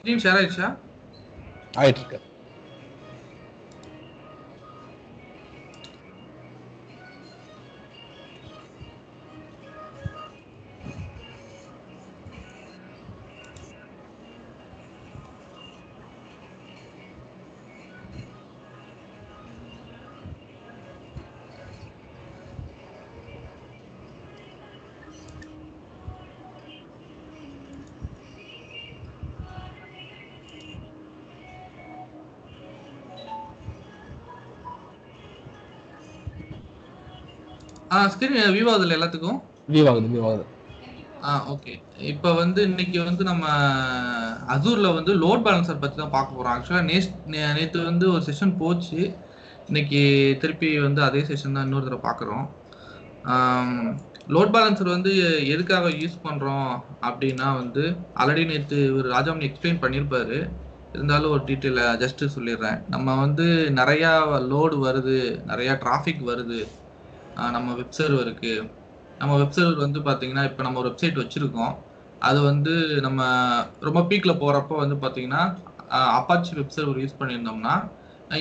Screen share ஆயிடுச்சா? ஆயிட்டு இருக்கு. ஸ்க்ரீன் வியூ ஆகுதுல்ல எல்லாத்துக்கும்? வியூ ஆகுது. ஓகே. இப்போ வந்து இன்னைக்கு வந்து நம்ம அசூர்ல வந்து லோட் பேலன்சர் பத்தி தான் பார்க்க போறோம். ஆக்சுவலா நேத்து வந்து ஒரு செஷன் போச்சு. இன்னைக்கு திருப்பி வந்து அதே செஷன் தான் இன்னொரு தடவை பார்க்குறோம். லோட் பேலன்சர் வந்து எதுக்காக யூஸ் பண்றோம் அப்படின்னா வந்து ஆல்ரெடி நேற்று ஒரு ராஜாமணி எக்ஸ்பிளைன் பண்ணியிருப்பாரு. இருந்தாலும் ஒரு டீட்டெயில ஜஸ்ட் சொல்லிடுறேன். நம்ம வந்து நிறையா லோடு வருது, நிறையா டிராஃபிக் வருது நம்ம வெப் சர்வருக்கு. நம்ம வெப் சர்வர் வந்து பார்த்தீங்கன்னா இப்போ நம்ம ஒரு வெப்சைட் வச்சிருக்கோம். அது வந்து நம்ம ரொம்ப பீக்ல போறப்போ வந்து பார்த்தீங்கன்னா அப்பாச்சி வெப் சர்வர் யூஸ் பண்ணியிருந்தோம்னா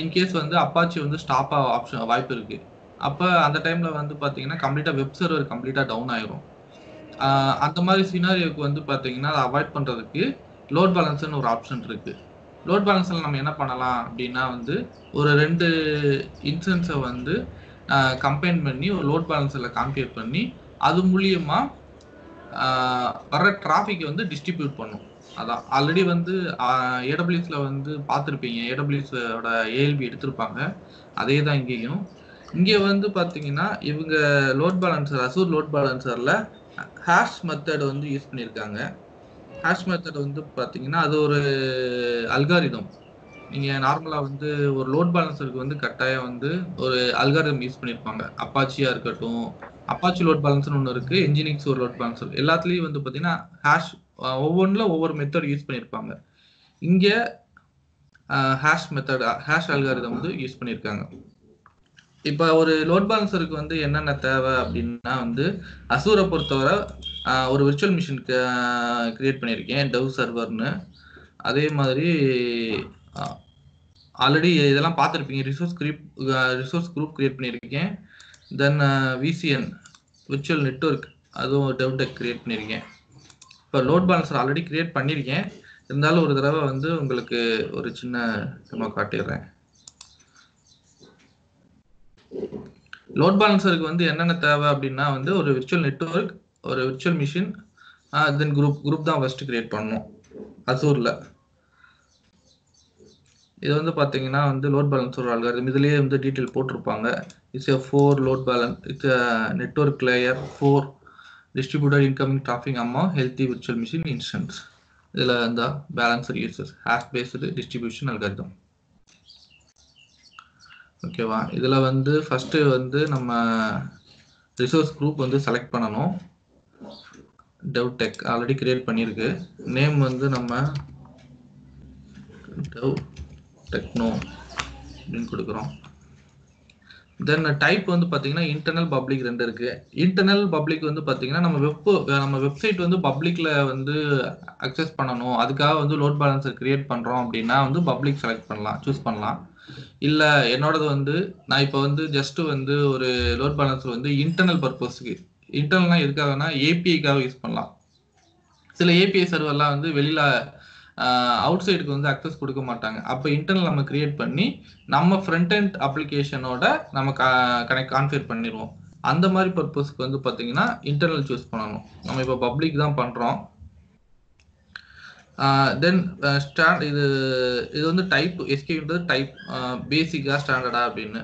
இன்கேஸ் வந்து அப்பாச்சி வந்து ஸ்டாப் ஆக ஆப்ஷன் வாய்ப்பு இருக்கு. அப்போ அந்த டைம்ல வந்து பார்த்தீங்கன்னா கம்ப்ளீட்டாக வெப் சர்வர் கம்ப்ளீட்டாக டவுன் ஆயிரும். அந்த மாதிரி சினாரியோக்கு வந்து பார்த்தீங்கன்னா அதை அவாய்ட் பண்ணுறதுக்கு லோட் பேலன்ஸ்னு ஒரு ஆப்ஷன் இருக்கு. லோட் பேலன்ஸில் நம்ம என்ன பண்ணலாம் அப்படின்னா வந்து ஒரு 2 இன்ஸ்டன்ஸை வந்து கம்பைன் பண்ணி ஒரு லோட் பேலன்ஸில் கான்ஃபிகர் பண்ணி அது மூலியமா வர்ற டிராஃபிக்கை வந்து டிஸ்ட்ரிபியூட் பண்ணும். அதான் ஆல்ரெடி வந்து ஏடபிள்யூஎஸ்ல வந்து பார்த்துருப்பீங்க. ஏடபிள்யூஎஸோட ஏஎல்பி எடுத்திருப்பாங்க. அதே தான் இங்கேயும். இங்கே வந்து பார்த்தீங்கன்னா இவங்க லோட் பேலன்சர் அசூர் லோட் பேலன்சரில் ஹேஷ் மெத்தட் வந்து யூஸ் பண்ணியிருக்காங்க. ஹேஷ் மெத்தட் வந்து பார்த்தீங்கன்னா அது ஒரு அல்காரிதம். நீங்கள் நார்மலாக வந்து ஒரு லோட் பேலன்சருக்கு வந்து கட்டாயம் வந்து ஒரு அல்காரிதம் யூஸ் பண்ணியிருப்பாங்க. அப்பாச்சியாக இருக்கட்டும், அப்பாச்சி லோட் பேலன்ஸ்னு ஒன்று இருக்குது, என்ஜினிக்ஸ் ஒரு லோட் பேலன்சர். எல்லாத்துலேயும் வந்து பார்த்தீங்கன்னா ஹேஷ் ஒவ்வொன்றில் ஒவ்வொரு மெத்தட் யூஸ் பண்ணியிருப்பாங்க. இங்கே ஹேஷ் மெத்தட் ஹேஷ் அல்காரிதம் வந்து யூஸ் பண்ணியிருக்காங்க. இப்போ ஒரு லோட் பேலன்சருக்கு வந்து என்னென்ன தேவை அப்படின்னா வந்து அசூரை பொறுத்தவரை ஒரு விர்ச்சுவல் மிஷின் கிரியேட் பண்ணியிருக்கேன், டவ் சர்வர்னு. அதே மாதிரி ஆல்ரெடி இதெல்லாம் பார்த்துருப்பீங்க. ரிசோர்ஸ் குரூப் கிரியேட் பண்ணியிருக்கேன். தென் விசிஎன் விர்ச்சுவல் நெட்வொர்க் அதுவும் டெவ் கிரியேட் பண்ணியிருக்கேன். இப்போ லோட் பேலன்சர் ஆல்ரெடி கிரியேட் பண்ணியிருக்கேன். இருந்தாலும் ஒரு தடவை வந்து உங்களுக்கு ஒரு சின்ன சும்மா காட்டிடுறேன். லோட் பேலன்சருக்கு வந்து என்னென்ன தேவை அப்படின்னா வந்து ஒரு விர்ச்சுவல் நெட்வொர்க், ஒரு விர்ச்சுவல் மிஷின், தென் குரூப் தான் ஃபர்ஸ்ட் கிரியேட் பண்ணணும் அசூரில். இது வந்து பார்த்தீங்கன்னா வந்து லோட் பேலன்சர் அல்காரிதம் இதுலேயே வந்து டீட்டெயில் போட்டிருப்பாங்க. It's a 4 load balance, it's a network layer 4 distributed incoming traffic அம்மா ஹெல்த்தி விர்ச்சுவல் மிஷின் இன்ஸ்டன்ஸ். இதில் இந்த balancer uses hash based distribution algorithm. ஓகேவா? இதில் வந்து ஃபஸ்ட்டு வந்து நம்ம ரிசோர்ஸ் குரூப் வந்து செலக்ட் பண்ணணும். டெவ் டெக் ஆல்ரெடி கிரியேட் பண்ணியிருக்கு. நேம் வந்து நம்ம டெவ் டெக்னோ அப்படின்னு கொடுக்குறோம். தென் டைப் வந்து பார்த்தீங்கன்னா இன்டர்னல் பப்ளிக் 2 இருக்கு. இன்டர்னல் பப்ளிக் வந்து பார்த்தீங்கன்னா நம்ம வெப்சைட் வந்து பப்ளிக்ல வந்து அக்சஸ் பண்ணணும், அதுக்காக வந்து லோட் பேலன்சர் கிரியேட் பண்ணுறோம் அப்படின்னா வந்து பப்ளிக் செலக்ட் பண்ணலாம், சூஸ் பண்ணலாம். இல்லை என்னோடது வந்து நான் இப்போ வந்து ஜஸ்ட் வந்து ஒரு லோட் பேலன்சர் வந்து இன்டர்னல் பர்பஸ்க்கு, இன்டர்னல்னா எதுக்காகனா ஏபிஐக்காக யூஸ் பண்ணலாம். சில ஏபிஐ சர்வர்லாம் வந்து வெளியில அவுட் சைடுக்கு வந்து அக்சஸ் கொடுக்க மாட்டாங்க. அப்போ இன்டர்னல் நம்ம கிரியேட் பண்ணி நம்ம ஃப்ரண்ட் எண்ட் அப்ளிகேஷனோட நம்ம கான்ஃபிகர் பண்ணிடுவோம். அந்த மாதிரி பர்பஸ்க்கு வந்து பார்த்தீங்கன்னா இன்டர்னல் சூஸ் பண்ணணும். நம்ம இப்போ பப்ளிக் தான் பண்ணுறோம். தென் இது வந்து டைப் எஸ்கேன்றது டைப் பேசிக்கா ஸ்டாண்டர்டா அப்படின்னு.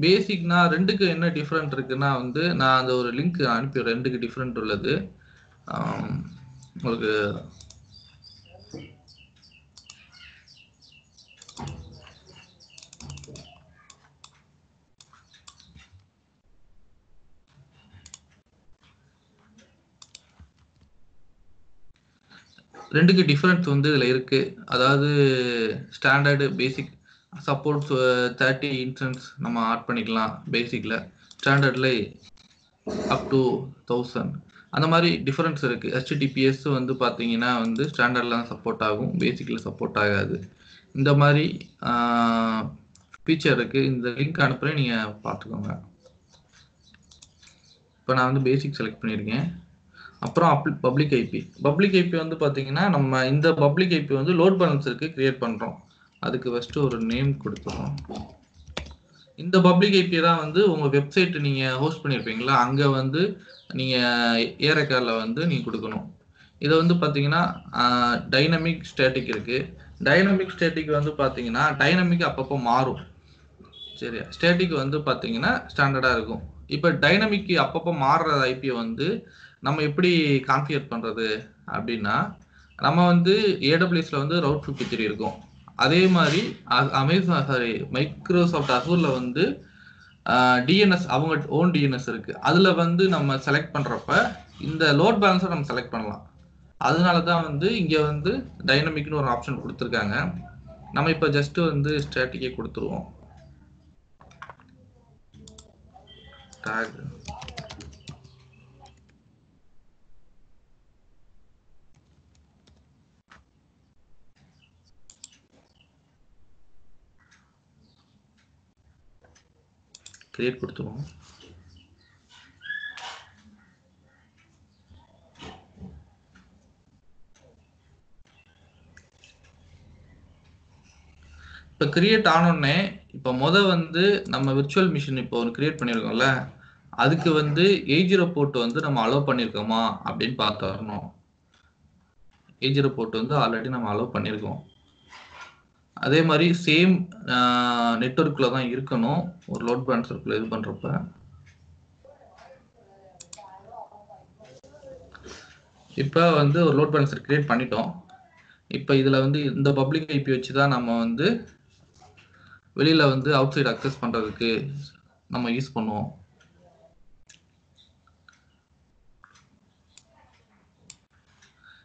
பேசிக்னா 2க்கு என்ன டிஃப்ரெண்ட் இருக்குன்னா வந்து நான் அந்த ஒரு லிங்க் அனுப்பிடுறேன். 2க்கு டிஃப்ரெண்ட் உள்ளது உங்களுக்கு. ரெண்டுக்கு டிஃபரன்ஸ் வந்து இதில் இருக்குது. அதாவது ஸ்டாண்டர்டு பேசிக் சப்போர்ட்ஸ் 30 இன்ஸ்டன்ஸ் நம்ம ஆட் பண்ணிக்கலாம் பேசிக்கில். ஸ்டாண்டர்டில் அப் டு 1000. அந்த மாதிரி டிஃபரன்ஸ் இருக்கு. HTTPS வந்து பார்த்தீங்கன்னா வந்து ஸ்டாண்டர்ட்ல தான் சப்போர்ட் ஆகும், பேசிக்ல சப்போர்ட் ஆகாது. இந்த மாதிரி ஃபீச்சர் இருக்கு. இந்த லிங்க் அனுப்புறேன், நீங்க பார்த்துக்கோங்க. இப்போ நான் வந்து பேசிக் செலக்ட் பண்ணியிருக்கேன். அப்புறம் பப்ளிக் ஐபி. பப்ளிக் ஐபி வந்து பார்த்தீங்கன்னா நம்ம இந்த பப்ளிக் ஐபி வந்து லோட் பேலன்சருக்கு கிரியேட் பண்ணுறோம். அதுக்கு ஃபர்ஸ்ட் ஒரு நேம் கொடுத்துறோம். இந்த பப்ளிக் ஐபி தான் வந்து உங்க வெப்சைட் நீங்க ஹோஸ்ட் பண்ணியிருப்பீங்களா, அங்க வந்து நீங்க ஏரக்கார்ல வந்து நீங்க கொடுக்கணும். இதை வந்து பார்த்தீங்கன்னா டைனமிக் ஸ்டேட்டிக் இருக்கு. டைனமிக் ஸ்டேட்டிக் வந்து பார்த்தீங்கன்னா டைனமிக் அப்பப்போ மாறும். சரி, ஸ்டேட்டிக் வந்து பார்த்தீங்கன்னா ஸ்டாண்டர்டாக இருக்கும். இப்போ டைனமிக் அப்பப்போ மாறுற ஐபியை வந்து நம்ம எப்படி கான்ஃபிகர் பண்ணுறது அப்படின்னா, நம்ம வந்து ஏடபிள்யூஎஸ்ல வந்து ரவுட் 53 இருக்கும். அதே மாதிரி மைக்ரோசாஃப்ட் அசூர்ல வந்து டிஎன்எஸ் அவங்க ஓன் டிஎன்எஸ் இருக்கு. அதுல வந்து நம்ம செலக்ட் பண்றப்ப இந்த லோட் பேலன்ஸை நம்ம செலக்ட் பண்ணலாம். அதனால தான் வந்து இங்க வந்து டைனமிக்னு ஒரு ஆப்ஷன் கொடுத்துருக்காங்க. நம்ம இப்போ ஜஸ்ட் வந்து ஸ்டாட்டிக்கே கொடுத்துருவோம். டாக் கிரியேட் கொடுத்துருவோம். இப்போ கிரியேட் ஆனோடனே இப்போ வந்து நம்ம விர்ச்சுவல் மிஷின் இப்போ ஒரு கிரியேட் பண்ணியிருக்கோம்ல, அதுக்கு வந்து 80 போர்ட் வந்து நம்ம அலோவ் பண்ணியிருக்கோமா அப்படின்னு பார்த்து வரணும். 80 போர்ட் வந்து ஆல்ரெடி நம்ம அலோவ் பண்ணியிருக்கோம். அதே மாதிரி சேம் நெட்வொர்க்ல தான் இருக்கணும் ஒரு லோட் பேலன்சர்க்குள்ள இது பண்றப்ப. இப்போ வந்து ஒரு லோட் பேலன்சர் கிரியேட் பண்ணிட்டோம். இப்போ இதுல வந்து இந்த பப்ளிக் ஐபி வச்சு தான் நம்ம வந்து வெளியில வந்து அவுட் சைடு அக்சஸ் பண்றதுக்கு நம்ம யூஸ் பண்ணுவோம்.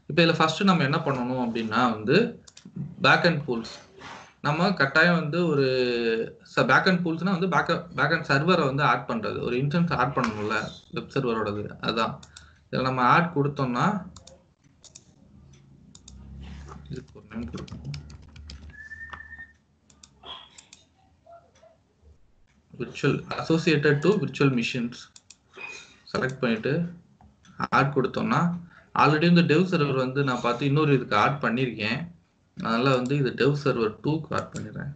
இப்போ இதில் ஃபர்ஸ்ட் நம்ம என்ன பண்ணணும் அப்படின்னா வந்து பேக் அண்ட் பூல்ஸ். நம்ம கட்டாயம் வந்து ஒரு பேக் அண்ட் பூல்ஸ்னா வந்து பேக் அண்ட் சர்வரை வந்து ஆட் பண்றது, ஒரு இன்ஸ்டன்ஸ் ஆட் பண்ணணும்ல வெப் சர்வரோடது. அதான் இதில் நம்ம ஆட் கொடுத்தோம்னா இதுக்கு ஒரு நேம் கொடுக்கணும். Virtual associated to virtual machines select பண்ணிட்டு ஆட் கொடுத்தோம்னா ஆல்ரெடி இந்த டெவ் சர்வர் வந்து நான் பார்த்து இன்னொரு இதுக்கு ஆட் பண்ணியிருக்கேன். அதனால வந்து இது டெவ் சர்வர் 2க்கு ஆட் பண்ணிடுறேன்.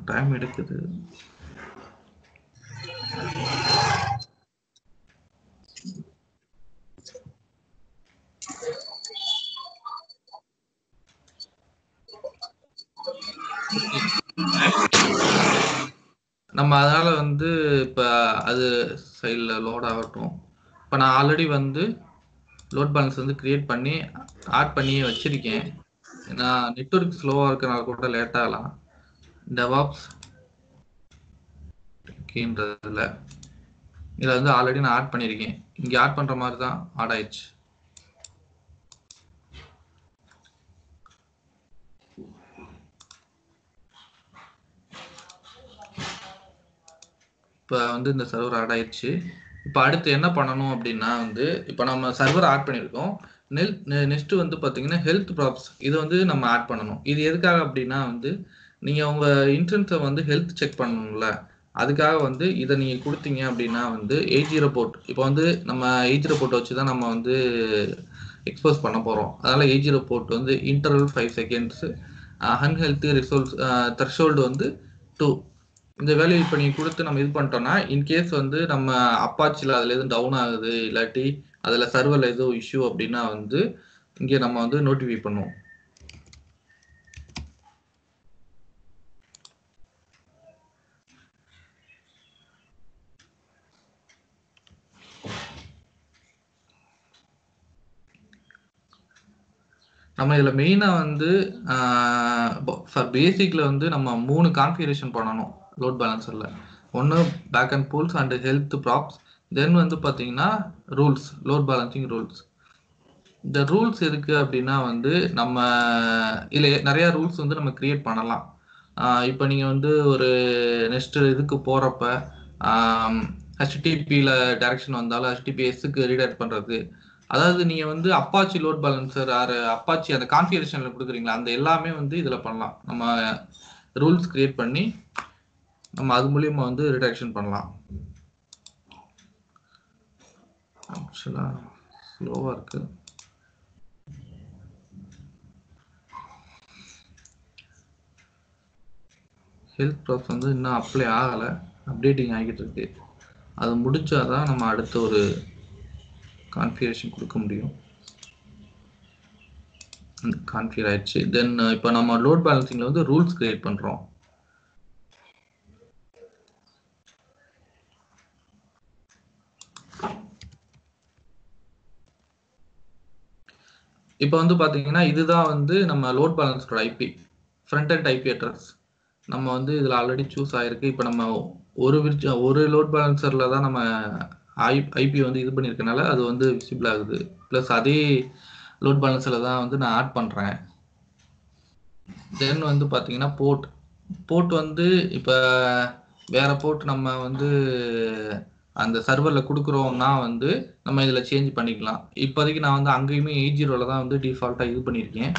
டைம் எடுக்குது. நம்ம அதனால வந்து இப்போ அது சைடில் லோட் ஆகட்டும். இப்போ நான் ஆல்ரெடி வந்து லோட் பேலன்ஸ் வந்து கிரியேட் பண்ணி ஆட் பண்ணியே வச்சிருக்கேன். நான் நெட்வொர்க் ஸ்லோவாக இருக்கிறனால கூட லேட் ஆகலாம். டெவாப்ஸ் இதில் வந்து ஆல்ரெடி நான் ஆட் பண்ணியிருக்கேன். இங்கே ஆட் பண்ணுற மாதிரி தான் ஆட் ஆயிடுச்சு. இப்போ வந்து இந்த சர்வர் ஆட் ஆயிடுச்சு. இப்போ அடுத்து என்ன பண்ணணும் அப்படின்னா வந்து இப்போ நம்ம சர்வர் ஆட் பண்ணியிருக்கோம். நெக்ஸ்ட் வந்து பார்த்தீங்கன்னா ஹெல்த் ப்ராப்ஸ் இது வந்து நம்ம ஆட் பண்ணணும். இது எதுக்காக அப்படின்னா வந்து நீங்கள் உங்கள் இன்சூரன்ஸை வந்து ஹெல்த் செக் பண்ணணும்ல, அதுக்காக வந்து இதை நீங்கள் கொடுத்தீங்க அப்படின்னா வந்து 80 போர்ட். இப்போ வந்து நம்ம 80 போர்ட் வச்சு தான் நம்ம வந்து எக்ஸ்போஸ் பண்ண போகிறோம். அதனால் A0 போர்ட் வந்து interval 5 seconds, unhealthy rissoles threshold வந்து 2. இந்த வேல்யூ இப்போ நீங்கள் கொடுத்து நம்ம இது பண்ணிட்டோம்னா, இன்கேஸ் வந்து நம்ம அப்பாச்சியில் அதில் எதுவும் டவுன் ஆகுது, இல்லாட்டி அதில் சர்வரில் எதுவும் இஷ்யூ அப்படின்னா வந்து இங்கே நம்ம வந்து நோட்டிஃபை பண்ணுவோம். நம்ம இதில் மெயினாக வந்து ஃபார் பேசிக்கில் வந்து நம்ம 3 கான்ஃபிகரேஷன் பண்ணணும் லோட் பேலன்சரில். ஒன்று backend pools and health probes, then வந்து பார்த்தீங்கன்னா ரூல்ஸ், லோட் பேலன்சிங் ரூல்ஸ். இந்த ரூல்ஸ் எதுக்கு அப்படின்னா வந்து நம்ம இதில் நிறையா ரூல்ஸ் வந்து நம்ம கிரியேட் பண்ணலாம். இப்போ நீங்கள் வந்து ஒரு நெக்ஸ்ட் இதுக்கு போகிறப்ப HTTPயில் டைரக்ஷன் வந்தாலும் HTTPSக்கு ரீடைரக்ட் பண்ணுறது, அதாவது நீங்கள் வந்து Apache load balancer or Apache அந்த கான்ஃபிகரேஷனில் கொடுக்குறீங்களா, அந்த எல்லாமே வந்து இதில் பண்ணலாம். நம்ம ரூல்ஸ் கிரியேட் பண்ணி நம்ம அது மூலியமாக வந்து ரிடக்ஷன் பண்ணலாம். ஆக்சுவலாக ஸ்லோவாக இருக்குது. ஹெல்த் ப்ராப்ஸ் வந்து இன்னும் அப்ளை ஆகலை, அப்டேட்டிங் ஆகிட்டு இருக்கு. அது முடிச்சாதான் நம்ம அடுத்த ஒரு கான்ஃபிகரேஷன் கொடுக்க முடியும். கான்ஃபிகர் ஆயிடுச்சு. தென் இப்போ நம்ம லோட் பேலன்சிங்ல வந்து ரூல்ஸ் கிரியேட் பண்றோம். இப்போ வந்து பாத்தீங்கன்னா இதுதான் வந்து நம்ம லோட் பேலன்ஸோட IP, frontend IP address. நம்ம வந்து இதில் ஆல்ரெடி சூஸ் ஆயிருக்கு. இப்போ நம்ம ஒரு லோட் பேலன்சர்ல தான் நம்ம ஐபி வந்து இது பண்ணியிருக்கனால அது வந்து விசிபிள் ஆகுது. ப்ளஸ் அதே லோட் பேலன்ஸில் தான் வந்து நான் ஆட் பண்ணுறேன். தென் வந்து பார்த்தீங்கன்னா போர்ட் வந்து இப்போ வேறு போர்ட் நம்ம வந்து அந்த சர்வரில் கொடுக்குறோம்னா வந்து நம்ம இதில் சேஞ்ச் பண்ணிக்கலாம். இப்போதைக்கு நான் வந்து அங்கேயுமே A0 தான் வந்து டிஃபால்ட்டாக இது பண்ணியிருக்கேன்.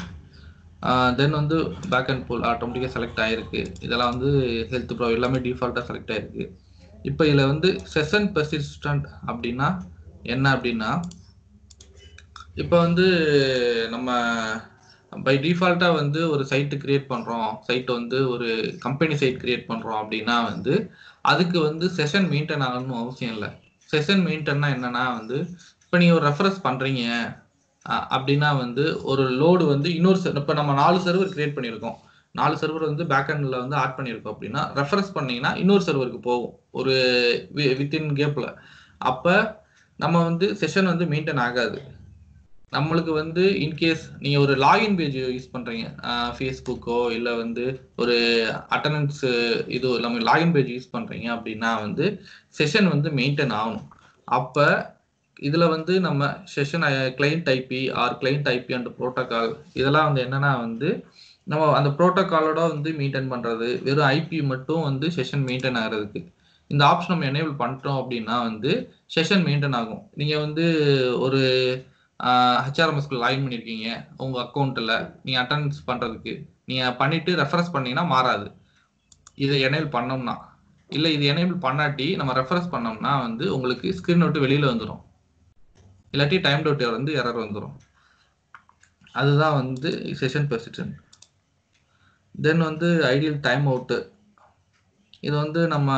தென் வந்து பேக் அண்ட் பூல் ஆட்டோமேட்டிக்காக செலக்ட் ஆகிருக்கு. இதெல்லாம் வந்து ஹெல்த் ப்ரோ எல்லாமே டிஃபால்ட்டாக செலக்ட் ஆகிருக்கு. இப்போ இதில் வந்து செஷன் பெர்சிஸ்டன்ட் அப்படின்னா என்ன அப்படின்னா, இப்போ வந்து நம்ம பை டிஃபால்ட்டாக வந்து ஒரு சைட்டு கிரியேட் பண்ணுறோம், சைட் வந்து ஒரு கம்பெனி சைட் கிரியேட் பண்ணுறோம் அப்படின்னா வந்து அதுக்கு வந்து செஷன் மெயின்டைன் ஆகணும்னு அவசியம் இல்லை. செஷன் மெயின்டைன்னா என்னன்னா வந்து இப்போ நீங்கள் ஒரு ரெஃபரன்ஸ் பண்ணுறீங்க அப்படின்னா வந்து ஒரு லோடு வந்து இன்னொரு இப்போ நம்ம 4 சர்வர் கிரியேட் பண்ணியிருக்கோம், 4 சர்வர் வந்து பேக்ஹெண்டில் வந்து ஆட் பண்ணியிருக்கோம் அப்படின்னா ரெஃபரன்ஸ் பண்ணீங்கன்னா இன்னொரு சர்வருக்கு போகும் ஒரு வித்தின் கேப்பில். அப்போ நம்ம வந்து செஷன் வந்து மெயின்டைன் ஆகாது. நம்மளுக்கு வந்து இன்கேஸ் நீங்கள் ஒரு லாகின் பேஜ் யூஸ் பண்ணுறீங்க, ஃபேஸ்புக்கோ இல்லை வந்து ஒரு அட்டண்டன்ஸ் இது நம்ம லாகின் பேஜ் யூஸ் பண்ணுறீங்க அப்படின்னா வந்து செஷன் வந்து மெயின்டைன் ஆகணும். அப்போ இதில் வந்து நம்ம session client IP or client IP and protocol இதெல்லாம் வந்து என்னன்னா வந்து நம்ம அந்த ப்ரோட்டோகாலோட வந்து மெயின்டைன் பண்ணுறது, வெறும் ஐபி மட்டும் வந்து செஷன் மெயின்டைன் ஆகிறதுக்கு இந்த ஆப்ஷன் நம்ம எனேபிள் பண்ணிட்டோம் அப்படின்னா வந்து செஷன் மெயின்டைன் ஆகும். நீங்கள் வந்து ஒரு HRMSக்கு லாகின் பண்ணியிருக்கீங்க உங்கள் அக்கௌண்ட்டில், நீங்கள் அட்டெண்டன்ஸ் பண்ணுறதுக்கு நீங்கள் பண்ணிவிட்டு ரெஃபரன்ஸ் பண்ணிங்கன்னா மாறாது. இதை எனேபிள் பண்ணோம்னா, இல்லை இது எனேபிள் பண்ணாட்டி நம்ம ரெஃபரன்ஸ் பண்ணோம்னா வந்து உங்களுக்கு ஸ்க்ரீன் விட்டு வெளியில் வந்துடும், இல்லாட்டி டைம் டவுட் வந்து எரர் வந்துடும். அதுதான் வந்து செஷன் பெர்சிஸ்டன்ட். தென் வந்து ஐடியல் டைம் அவுட்டு, இது வந்து நம்ம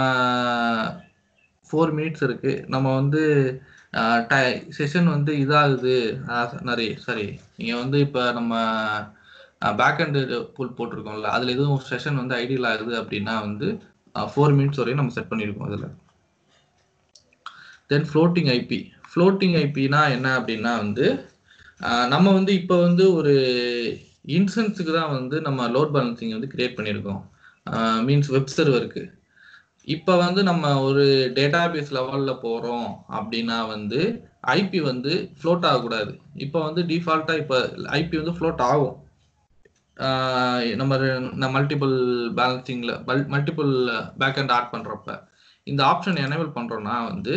4 மினிட்ஸ் இருக்குது. நம்ம வந்து செஷன் வந்து இதாகுது சரி நீங்கள் வந்து இப்போ நம்ம பேக்ஹெண்டு பூல் போட்டிருக்கோம்ல, அதில் எதுவும் செஷன் வந்து ஐடியல் ஆகுது அப்படின்னா வந்து 4 மினிட்ஸ் வரையும் நம்ம செட் பண்ணியிருக்கோம் அதில். தென் ஃப்ளோட்டிங் ஐபி. ஃப்ளோட்டிங் ஐபினா என்ன அப்படின்னா வந்து நம்ம வந்து இப்போ வந்து ஒரு இன்ஸ்டன்ஸுக்கு தான் வந்து நம்ம லோட் பேலன்சிங் வந்து கிரியேட் பண்ணியிருக்கோம், மீன்ஸ் வெப் சர்வருக்கு. இப்போ வந்து நம்ம ஒரு டேட்டாபேஸ் லெவலில் போகிறோம் அப்படின்னா வந்து ஐபி வந்து ஃப்ளோட் ஆகக்கூடாது. இப்போ வந்து டிஃபால்ட்டாக இப்போ ஐபி வந்து ஃப்ளோட் ஆகும். நம்ம மல்டிபிள் பேலன்சிங்கில் மல்டிபிள் பேக்ஹெண்ட் ஆட் பண்ணுறப்ப இந்த ஆப்ஷன் எனேபிள் பண்ணுறோன்னா வந்து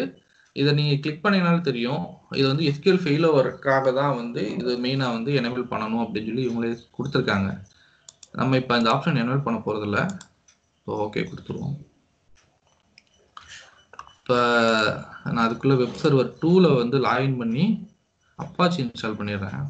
இதை நீங்கள் கிளிக் பண்ணிங்கனாலும் தெரியும், இது வந்து SQL ஃபெயிலோவருக்காக தான் வந்து இது மெயினாக வந்து எனேபிள் பண்ணணும் அப்படின்னு சொல்லி இவங்களே கொடுத்துருக்காங்க. நம்ம இப்போ இந்த ஆப்ஷன் எனேபிள் பண்ண போகிறதில்ல. ஸோ ஓகே கொடுத்துருவோம். இப்போ நான் அதுக்குள்ளே வெப் சர்வர் 2ல வந்து லாகின் பண்ணி அப்பாச்சி இன்ஸ்டால் பண்ணிடுறேன்.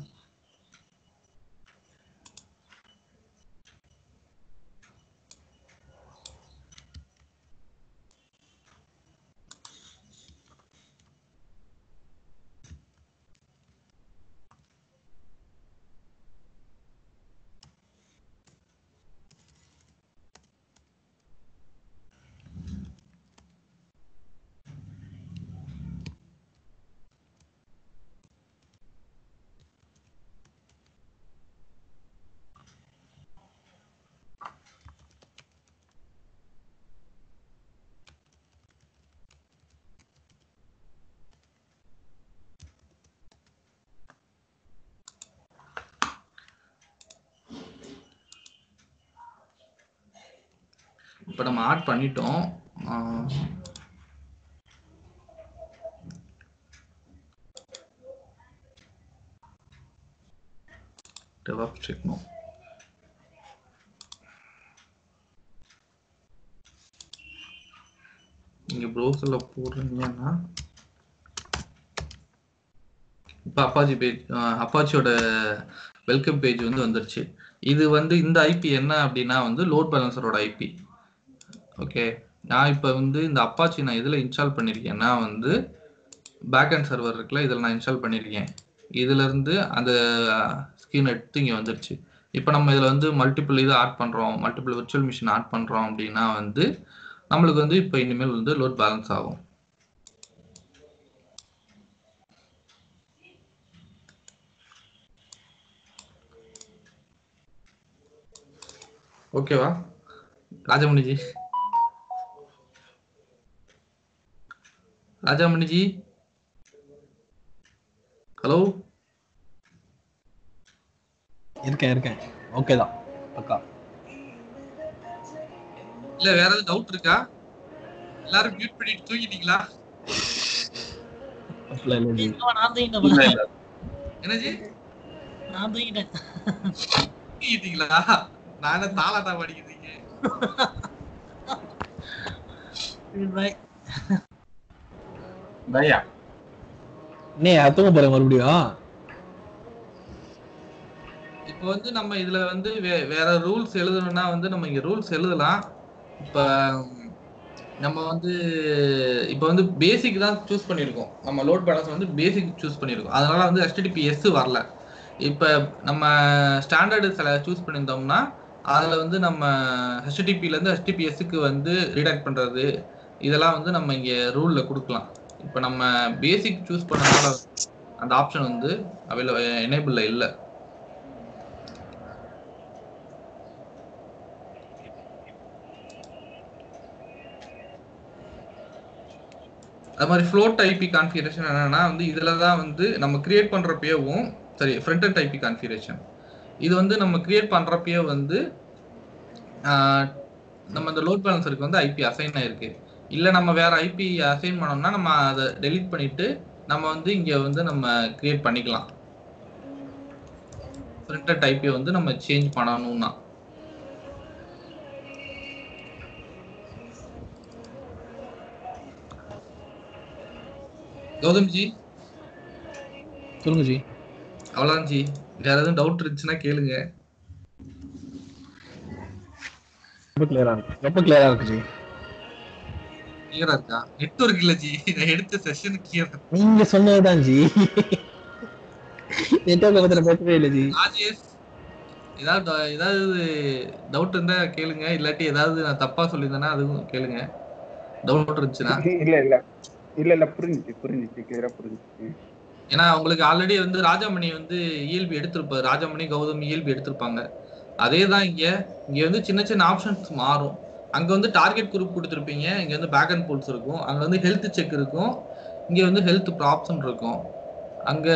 இப்போ நம்ம ஆட் பண்ணிட்டோம். DevOps checkணும். நீங்க ப்ரௌசர்ல போடுறீங்கன்னா இப்போ அப்பாச்சி பேஜ், அப்பாச்சியோட வெல்கம் பேஜ் வந்து வந்துருச்சு. இது வந்து இந்த ஐபி என்ன அப்படின்னா வந்து லோட் பேலன்சரோட ஐபி. ஓகே, நான் இப்போ வந்து இந்த அப்பாச்சி நான் இதில் இன்ஸ்டால் பண்ணியிருக்கேன்னா வந்து பேக்அண்ட் சர்வர் இருக்குல்ல, இதில் நான் இன்ஸ்டால் பண்ணியிருக்கேன். இதுலேருந்து அந்த ஸ்கிரீன் எடுத்து இங்கே வந்துருச்சு. இப்போ நம்ம இதில் வந்து மல்டிபிள் இது ஆட் பண்ணுறோம், மல்டிபிள் விர்ச்சுவல் மிஷின் ஆட் பண்ணுறோம் அப்படின்னா வந்து நம்மளுக்கு வந்து இப்போ இனிமேல் வந்து லோட் பேலன்ஸ் ஆகும். ஓகேவா ராஜமணிஜி? ராஜாமணிஜி ஹலோ. இருக்கேன். ஓகே தான் பக்கா. இல்ல வேற ஏதாவது டவுட் இருக்கா? எல்லாரும் மியூட் பண்ணிட்டு தூங்கிட்டீங்களா? என்னஜி நான் தூங்கிட்டேன். தூங்கிட்டீங்களா? நான் தாளாட்டா படிக்கிறீங்க. பையா நீ தூங்க போற மறுபடியும்? இப்போ வந்து நம்ம இதுல வந்து வேற ரூல்ஸ் எழுதணும்னா வந்து நம்ம இங்க ரூல்ஸ் எழுதலாம். இப்ப நம்ம வந்து இப்போ வந்து பேசிக் தான் சூஸ் பண்ணியிருக்கோம். நம்ம லோட் பேலன்ஸ் வந்து பேசிக் சூஸ் பண்ணியிருக்கோம். அதனால வந்து HTTPS வரல. இப்போ நம்ம ஸ்டாண்டர்டு சில சூஸ் பண்ணியிருந்தோம்னா அதில் வந்து நம்ம HTTPலேருந்து HTTPSக்கு வந்து ரீடாக்ட் பண்ணுறது இதெல்லாம் வந்து நம்ம இங்கே ரூலில் கொடுக்கலாம். இப்போ நம்ம பேசிக் சூஸ் பண்ணனால அந்த ஆப்ஷன் வந்து எனேபிளில் இல்லை. அது மாதிரி ஃப்ளோட் ஐபி கான்ஃபிகரேஷன் என்னன்னா வந்து இதில் தான் வந்து நம்ம கிரியேட் பண்ணுறப்பேவும் சரி ஃப்ரண்ட் அண்ட் ஐபி கான்ஃபிகரேஷன் இது வந்து நம்ம கிரியேட் பண்ணுறப்பயே வந்து நம்ம இந்த லோட் பேலன்சருக்கு வந்து ஐபி அசைன் ஆயிருக்கு. இல்லை நம்ம வேற ஐபி அசைன் பண்ணோம்னா நம்ம அதை டெலீட் பண்ணிட்டு நம்ம வந்து இங்கே வந்து நம்ம கிரியேட் பண்ணிக்கலாம். ஃப்ரண்ட் அண்ட் ஐபியை வந்து நம்ம சேஞ்ச் பண்ணணும்னா கௌதம் ஜி சொல்லுங்க ஜி. அவ்வளோதான் ஜி. வேற எதுவும் டவுட் இருந்துச்சுன்னா கேளுங்க. ரொம்ப கிளியரா இருக்கு ஜி. கிளியரா இருக்கா? நெட்வொர்க் இல்ல ஜி, நான் எடுத்த செஷன் கிளியரா. நீங்க சொன்னதுதான் ஜி. நெட்வொர்க் பத்தின பேசவே இல்ல ஜி. ராஜேஷ் ஏதாவது டவுட் இருந்தா கேளுங்க, இல்லாட்டி ஏதாவது நான் தப்பா சொல்லியிருந்தேன்னா அதுவும் கேளுங்க. டவுட் இருந்துச்சுன்னா. இல்ல புரிஞ்சுச்சு கிளியரா புரிஞ்சுச்சு. ஏன்னா உங்களுக்கு ஆல்ரெடி வந்து ராஜாமணி வந்து இஎல்பி எடுத்திருப்பாரு, ராஜாமணி கௌதம் இஎல்பி எடுத்திருப்பாங்க. அதே தான் இங்க வந்து சின்ன சின்ன ஆப்ஷன்ஸ் மாறும். அங்க வந்து டார்கெட் குரூப் கொடுத்துருப்பீங்க, இங்க வந்து பேக் அண்ட் போல்ஸ் இருக்கும், அங்க வந்து ஹெல்த் செக் இருக்கும், இங்க வந்து ஹெல்த் ப்ராப்ஷன் இருக்கும். அங்க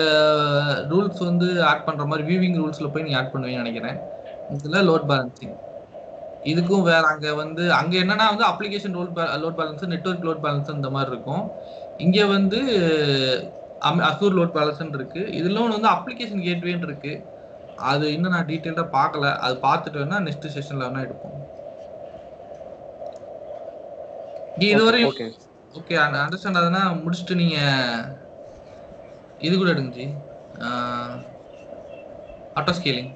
ரூல்ஸ் வந்து ஆட் பண்ற மாதிரி வியூவிங் ரூல்ஸ்ல போய் நீங்க ஆட் பண்ணுவீங்கன்னு நினைக்கிறேன். இதுல லோட் பேலன்சிங் இதுக்கும் வேற அங்க வந்து அங்க என்னன்னா வந்து application load balance, network load balance இந்த மாதிரி இருக்கும். இங்க வந்து அசூர் லோட் பேலன்ஸ் இருக்கு. இதுல வந்து அப்ளிகேஷன் கேட்வேன்னு இருக்கு. அது இன்னும் நான் டீடைலா பார்க்கல, அது பார்த்துட்டு வேணா நெக்ஸ்ட் செஷன்ல வேணா எடுப்போம். இதுவரை ஓகே அண்டர்ஸ்டாண்ட் ஆகுதுன்னா முடிச்சுட்டு நீங்க இது கூட எடுங்க ஜி. Auto scaling.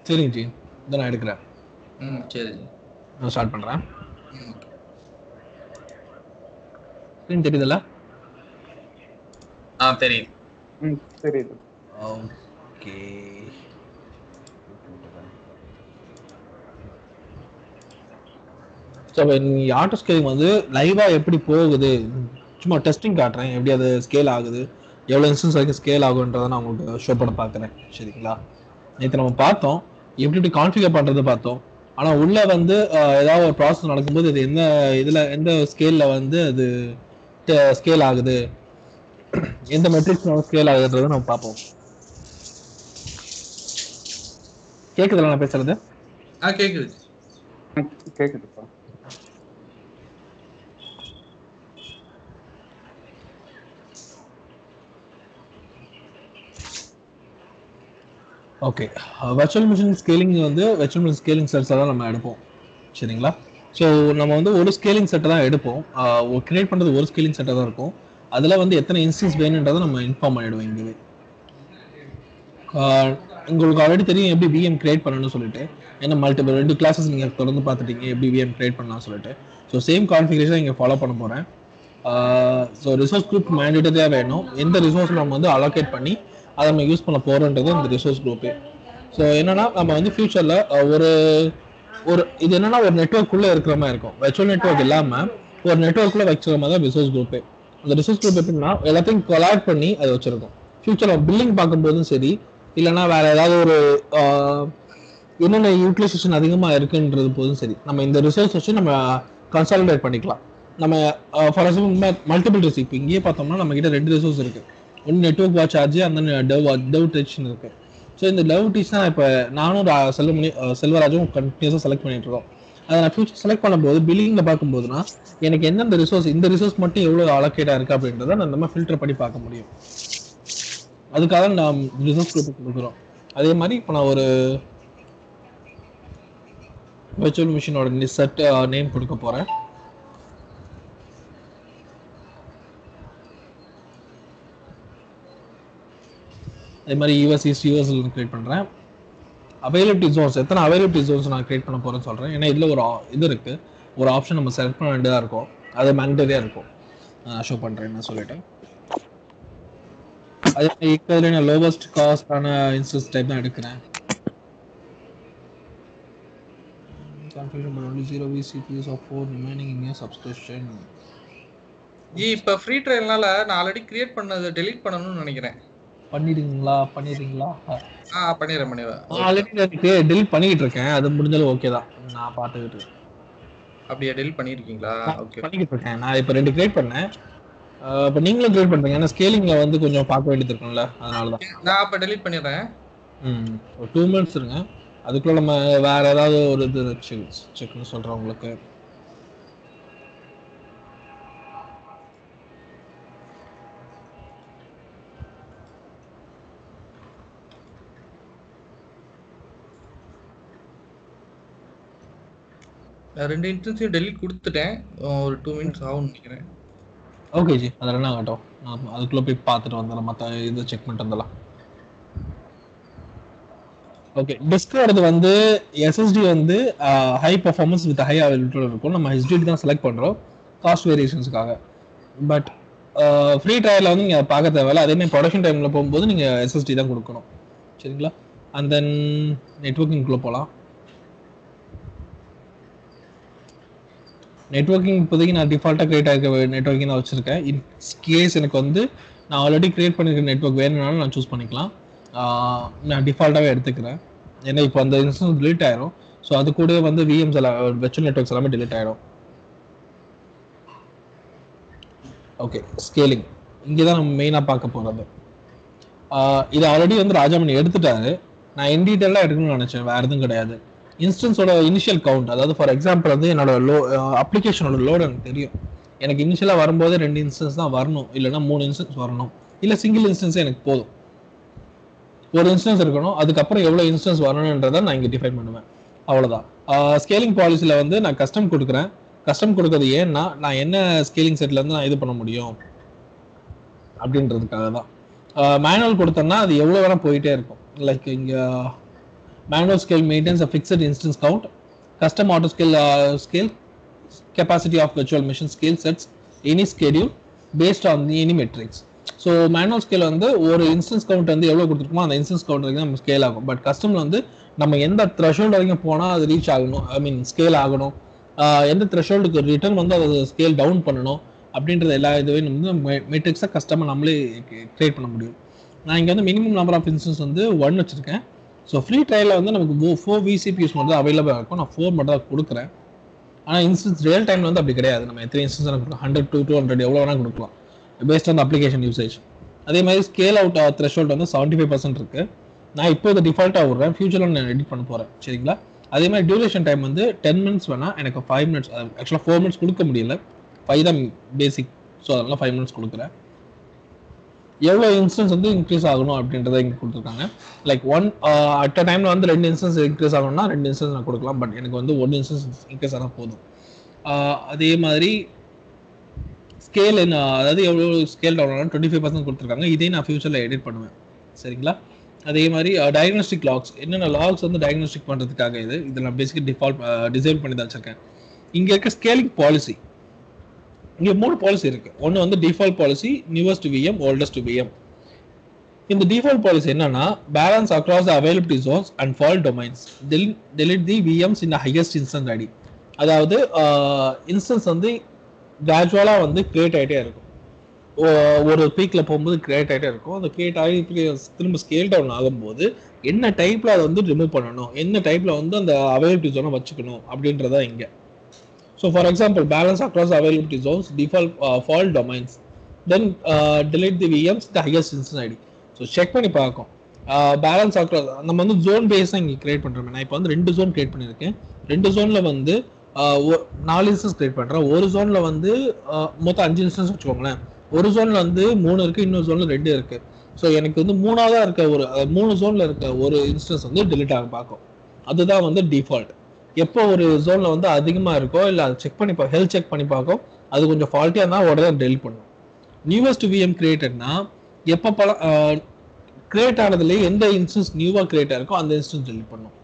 சரிங்க ஜி, இதை நான் எடுக்கிறேன். சரி. நான் ஸ்டார்ட் பண்ணுறேன். ஸ்க்ரீன் தெரியுதுல்ல? தெரியுது. தெரியுது. ஓகே. ஸோ நீங்கள் ஆட்டோ ஸ்கேலிங் வந்து லைவாக எப்படி போகுது, சும்மா டெஸ்டிங் காட்டுறேன் எப்படி அது ஸ்கேல் ஆகுது, எவ்வளோ இன்ஸ்டன்ஸ் வரைக்கும் ஸ்கேல் ஆகுன்றதை நான் உங்களுக்கு ஷோ பண்ண பார்க்குறேன். சரிங்களா? நேற்று நம்ம பார்த்தோம் எப்படி எப்படி கான்ஃபிகர் பண்ணுறது பார்த்தோம். ஆனால் உள்ளே வந்து ஏதாவது ஒரு ப்ராசஸ் நடக்கும்போது இது என்ன இதில் எந்த ஸ்கேலில் வந்து அது ஸ்கேல் ஆகுது, எந்த மெட்ரிக்ஸ் ஸ்கேல் ஆகுதுன்றதை நம்ம பார்ப்போம். கேட்குதுல நான் பேசுறது? கேட்குது. கேட்குதுப்பா. ஓகே. வர்ச்சுவல் மிஷின் ஸ்கேலிங் வந்து வர்ச்சுவல் மிஷின் ஸ்கேலிங் செட்ஸை தான் நம்ம எடுப்போம். சரிங்களா? ஸோ நம்ம வந்து ஒரு ஸ்கேலிங் செட்டை தான் எடுப்போம். கிரியேட் பண்ணுறது ஒரு ஸ்கேலிங் செட்டை தான் இருக்கும். அதில் வந்து எத்தனை இன்ஸ்டன்ஸ் வேணுன்றதை நம்ம இன்ஃபார்ம் பண்ணிவிடுவோம். இங்கே உங்களுக்கு ஆல்ரெடி தெரியும் எப்படி விஎம் கிரியேட் பண்ணணும்னு சொல்லிட்டு. ஏன்னா மல்டிபிள் 2 கிளாஸஸ் நீங்கள் தொடர்ந்து பார்த்துட்டீங்க எப்படி விஎம் கிரியேட் பண்ணலாம்னு சொல்லிட்டு. ஸோ சேம் கான்ஃபிகரேஷன் இங்கே ஃபாலோ பண்ண போகிறேன். ஸோ ரிசோர்ஸ் குரூப் மேண்டேட்டரியாக வேணும். எந்த ரிசோர்ஸில் நம்ம வந்து அலோகேட் பண்ணி அதை நம்ம யூஸ் பண்ண போகிறோன்றது இந்த ரிசோர்ஸ் குரூப்பு. ஸோ என்னன்னா நம்ம வந்து ஃபியூச்சரில் ஒரு இது என்னன்னா ஒரு நெட்ஒர்க்குள்ளே இருக்கிற மாதிரி இருக்கும். வெர்ச்சுவல் நெட்ஒர்க் இல்லாமல் ஒரு நெட்ஒர்க்குள்ளே வச்சுக்கிற மாதிரி தான் ரிசோர்ஸ் குரூப்பு. அந்த ரிசோர்ஸ் குரூப் எப்படின்னா எல்லாத்தையும் கொலாட் பண்ணி அதை வச்சுருக்கோம். ஃபியூச்சரில் பில்லிங் பார்க்கும்போதும் சரி, இல்லைன்னா வேறு ஏதாவது ஒரு என்னென்ன யூட்டிலைசேஷன் அதிகமாக இருக்குன்றது போதும் சரி, நம்ம இந்த ரிசோர்ஸ் வச்சு நம்ம கன்சாலிடேட் பண்ணிக்கலாம். நம்ம ஃபார் எக்ஸாம்பிள் மல்டிபிள் ரிசோர்ஸ் இப்போ இங்கேயே பார்த்தோம்னா நம்ம கிட்ட 2 ரிசோர்ஸ் இருக்குது. ஒன்று நெட்ஒர்க் வாட்ச் சார்ஜ், அந்த டவ் டெச்னு இருக்குது. ஸோ இந்த டவ் டெச் தான் இப்போ நானும் செல்வராஜும் கண்டினியூஸாக செலக்ட் பண்ணிட்டு இருக்கோம். அதை நான் ஃபியூச்சர் செலக்ட் பண்ணும்போது பில்லிங்கில் பார்க்கும்போதுனா எனக்கு எந்தெந்த ரிசோர்ஸ் இந்த ரிசோர்ஸ் மட்டும் எவ்வளோ அலோகேட்டாக இருக்குது அப்படின்றத நம்ம ஃபில்டர் பண்ணி பார்க்க முடியும். அதுக்காக நான் ரிசோர்ஸ் குரூப் கொடுக்குறோம். அதே மாதிரி இப்போ நான் ஒரு வெர்ச்சுவல் மிஷினோட செட் நேம் கொடுக்க போகிறேன். அதே மாதிரி யூஎஸ் ஈஸ்ட் யூஎஸ்எல் கிரியேட் பண்ணுறேன். அவைலபிலிட்டி ஜோன்ஸ் எத்தனை அவைலபிலிட்டி ஜோன்ஸ் நான் கிரியேட் பண்ண போகிறேன்னு சொல்கிறேன். ஏன்னா இதில் ஒரு இது இருக்குது, ஒரு ஆப்ஷன் நம்ம செலக்ட் பண்ண வேண்டியதாக இருக்கும். அது மேண்டரியாக இருக்கும். நான் ஷோ பண்ணுறேன் என்ன சொல்லிட்டேன். அதே மாதிரி நான் லோவஸ்ட் காஸ்டான இன்ஸ்டன்ஸ் டைப் தான் எடுக்கிறேன். Zero VCPs of 4 remaining in your subscription. இப்போ ஃப்ரீ ட்ரையல்னால நான் ஆல்ரெடி கிரியேட் பண்ணதை டெலீட் பண்ணணும்னு நினைக்கிறேன். பண்ணிடுறீங்களா? பண்ணிடுறேன். ஆல்ரெடி நான் டெலீட் பண்ணிட்டு இருக்கேன். அது முடிஞ்சாலும் ஓகே தான். நான் பார்த்துக்கிட்டு இருக்கேன். அப்படியே டெலீட் பண்ணிருக்கீங்களா? ஓகே, பண்ணிக்கிட்டு இருக்கேன். நான் இப்போ 2 கிரியேட் பண்ணேன். இப்போ நீங்களும் கிரியேட் பண்றீங்க. ஏன்னா ஸ்கேலிங்ல வந்து கொஞ்சம் பார்க்க வேண்டியது இருக்கும்ல, அதனால தான். நான் அப்போ டெலீட் பண்ணிடுறேன். ஒரு 2 மினிட்ஸ் இருங்க. அதுக்குள்ள நம்ம வேற ஏதாவது ஒரு இது செக்னு சொல்றேன் உங்களுக்கு. நான் 2 இன்ஸ்டன்ஸையும் டெலீட் கொடுத்துட்டேன். ஒரு 2 மினிட்ஸ் ஆகும்னு நினைக்கிறேன். ஓகே ஜி, அதெல்லாம் என்ன ஆகட்டும். நான் அதுக்குள்ள போய் பார்த்துட்டு வந்துடலாம். மற்ற இது செக் பண்ணிட்டு வந்துடலாம். ஓகே, டிஸ்கோடது வந்து எஸ்எஸ்டி வந்து high performance with high availability இருக்கும். நம்ம ஹெச்டிடி தான் செலக்ட் பண்ணுறோம் காஸ்ட் வேரியேஷன்ஸுக்காக. பட் ஃப்ரீ ட்ரையலில் வந்து நீங்கள் பார்க்க தேவையில்ல. அதே மாதிரி ப்ரொடக்ஷன் டைமில் போகும்போது நீங்கள் எஸ்எஸ்டி தான் கொடுக்கணும். சரிங்களா? அண்ட் தென் நெட்வொர்க்கிங்குள்ளே போகலாம். நெட்வொர்க்கிங் இப்போதைக்கு நான் டிஃபால்ட்டாக கிரியேட் ஆகிருக்க நெட்வொர்க்கிங் தான் வச்சுருக்கேன். இன் கேஸ் எனக்கு வந்து நான் ஆல்ரெடி கிரியேட் பண்ணியிருக்க நெட்வொர்க் வேணும்னாலும் நான் சூஸ் பண்ணிக்கலாம். நான் டிஃபால்ட்டாகவே எடுத்துக்கிறேன். ஏன்னா இப்போ அந்த இன்ஸ்டன்ஸ் டிலீட் ஆயிரும். ஸோ அது கூட வந்து விஎம்ஸ் எல்லாம் வெர்ச்சுவல் நெட்வொர்க்ஸ் எல்லாமே டிலீட் ஆகிடும். ஓகே, ஸ்கேலிங் இங்கே தான் நம்ம மெயினாக பார்க்க போகிறது. இது ஆல்ரெடி வந்து ராஜாமணி எடுத்துட்டாரு. நான் இன் டீட்டெயிலாக எடுக்கணும்னு நினச்சேன், வேறு எதுவும் கிடையாது. இன்ஸ்டன்ஸோட இனிஷியல் கவுண்ட், அதாவது ஃபார் எக்ஸாம்பிள் வந்து என்னோட அப்ளிகேஷனோட லோடு எனக்கு தெரியும். எனக்கு இனிஷியலாக வரும்போது 2 இன்ஸ்டன்ஸ் தான் வரணும், இல்லைனா 3 இன்ஸ்டன்ஸ் வரணும், இல்லை சிங்கிள் இன்ஸ்டன்ஸே எனக்கு போதும். ஒரு இன்ஸ்டன்ஸ் இருக்கணும், அதுக்கப்புறம் எவ்வளோ இன்ஸ்டன்ஸ் வரணுன்றதை நான் இங்கே டிஃபைன் பண்ணுவேன். அவ்வளோதான். ஸ்கேலிங் பாலிசியில் வந்து நான் கஸ்டம் கொடுக்குறேன். கஸ்டம் கொடுக்குறது ஏன்னா நான் என்ன ஸ்கேலிங் செட்லேருந்து நான் இது பண்ண முடியும் அப்படின்றதுக்காக தான். மேனுவல் கொடுத்தோம்னா அது எவ்வளோ வேணால் போயிட்டே இருக்கும். லைக் இங்கே manual scale maintenance a fixed instance count, custom auto scale capacity of virtual machine scale sets any schedule based on any metrics. So manual scale வந்து ஒரு இன்ஸ்டன்ஸ் கவுண்ட் வந்து எவ்வளோ கொடுத்துருக்கோமோ அந்த இன்ஸ்டன்ஸ் கவுண்ட் வரைக்கும் நம்ம ஸ்கேல் ஆகும். But கஸ்டமில் வந்து நம்ம எந்த த்ரெஷோல்டு வரைக்கும் போனால் அது ரீச் ஆகணும், ஐ மீன் ஸ்கேல் ஆகணும், எந்த த்ரெஷோல்டுக்கு ரிட்டர்ன் வந்து அதை ஸ்கேல் டவுன் பண்ணணும் அப்படின்றது எல்லா இதுவே வந்து மெட்ரிக்ஸாக கஸ்டமாக நம்மளே கிரியேட் பண்ண முடியும். நான் இங்கே வந்து மினிமம் நம்பர் ஆஃப் இன்ஸ்டன்ஸ் வந்து 1 வச்சுருக்கேன். ஸோ ஃப்ரீ ட்ரையலில் வந்து நமக்கு 4 விசிபியூஸ் மட்டும் தான் அவைலபிளாக இருக்கும். நான் 4 மட்டும் தான் கொடுக்குறேன். ஆனால் இன்ஸ்டன்ஸ் ரியல் டைமில் வந்து அப்படி கிடையாது. நம்ம எத்தனை இன்ஸ்டன்ஸ் கொடுக்கலாம், 100 to 200 எவ்வளோ வேணால் கொடுக்கலாம் பேஸ்ட் ஆன் அப்ளிகேஷன் யூசேஜ். அதே மாதிரி ஸ்கேல் அவுட் த்ரெஷோல்ட் வந்து 75% இருக்குது. நான் இப்போ இதை டிஃபால்ட்டாக விடுறேன், ஃபியூச்சரில் நான் எடிட் பண்ண போகிறேன். சரிங்களா? அதே மாதிரி டியூரேஷன் டைம் வந்து 10 minutes வேணால், எனக்கு 5 minutes, ஆக்சுவலாக 4 minutes கொடுக்க முடியல, 5 தான் பேசிக். ஸோ அதனால் 5 minutes கொடுக்குறேன். எவ்வளோ இன்ஸ்டன்ஸ் வந்து இன்க்ரீஸ் ஆகணும் அப்படின்றத இங்கே கொடுத்துருக்காங்க. லைக் அட் அ டைமில் வந்து 2 இன்ஸ்டன்ஸ் இன்க்ரீஸ் ஆகணும்னா 2 இன்ஸ்டன்ஸ் நான் கொடுக்கலாம். பட் எனக்கு வந்து 1 இன்ஸ்டன்ஸ் இன்க்ரீஸ் ஆனால் போதும். அதே மாதிரி ஸ்கேல் அதாவது எவ்வளோ ஸ்கேல் டவுன் ஆகணும் 25% கொடுத்துருக்காங்க. இதையும் நான் ஃபியூச்சரில் எடிட் பண்ணுவேன். சரிங்களா? அதே மாதிரி டயக்னோஸ்டிக் லாக்ஸ், என்னென்ன லாக்ஸ் வந்து டயக்னோஸ்டிக் பண்ணுறதுக்காக இது நான் பேசிக்காக டிசைன் பண்ணி தான் வச்சுருக்கேன். இங்கே இருக்க ஸ்கேலிங் பாலிசி, இங்கே 3 பாலிசி இருக்கு. ஒன்று வந்து default policy, newest VM, oldest VM. இந்த டிஃபால்ட் பாலிசி என்னன்னா, balance across the availability zones and fault domains, delete the VMs in the highest instance ID. அதாவது இன்ஸ்டன்ஸ் வந்து கிராஜுவலாக வந்து கிரியேட் ஆகிட்டே இருக்கும். ஒரு பீக்கில் போகும்போது கிரியேட் ஆகிட்டே இருக்கும். அந்த கிரியேட் ஆகி திரும்ப ஸ்கேல் டவுன் ஆகும்போது என்ன டைப்பில் அதை வந்து ரிமூவ் பண்ணணும், என்ன டைப்பில் வந்து அந்த அவைலபிலிட்டி ஜோனை வச்சுக்கணும் அப்படின்றதா இங்கே. So for example, balance across availability zones, default fault domains, then delete the VMs the highest instance ID. So check பண்ணி பார்க்கும். பேலன்ஸ் across நம்ம வந்து ஜோன் பேஸ் தான் இங்கே கிரியேட் பண்ணுறோம். நான் இப்போ வந்து 2 ஜோன் கிரியேட் பண்ணியிருக்கேன். 2 ஜோனில் வந்து 4 இன்ஸ்டன்ஸ் கிரியேட் பண்ணுறேன். ஒரு ஜோனில் வந்து மொத்தம் 5 இன்ஸ்டன்ஸ் வச்சுக்கோங்களேன். ஒரு ஜோனில் வந்து 3 இருக்குது, இன்னொரு ஜோனில் 2 இருக்குது. ஸோ எனக்கு வந்து 3ஆவதாக இருக்க 3 ஜோனில் இருக்க ஒரு இன்ஸ்டன்ஸ் வந்து delete ஆக பார்க்கும். அதுதான் வந்து டிஃபால்ட். எப்போ ஒரு ஜோனில் வந்து அதிகமாக இருக்கோ இல்லை அதை செக் பண்ணி ஹெல்த் செக் பண்ணி பார்க்கும், அது கொஞ்சம் ஃபால்ட்டியாக இருந்தால் உடனே டெலிட் பண்ணும். நியூவஸ்ட் விஎம் கிரியேட்டட்னா எப்போ கிரியேட் ஆனதுலேயே எந்த இன்ஸ்டன்ஸ் நியூவாக கிரியேட் ஆயிருக்கோ அந்த இன்ஸ்டன்ஸ் டெலிட் பண்ணும்.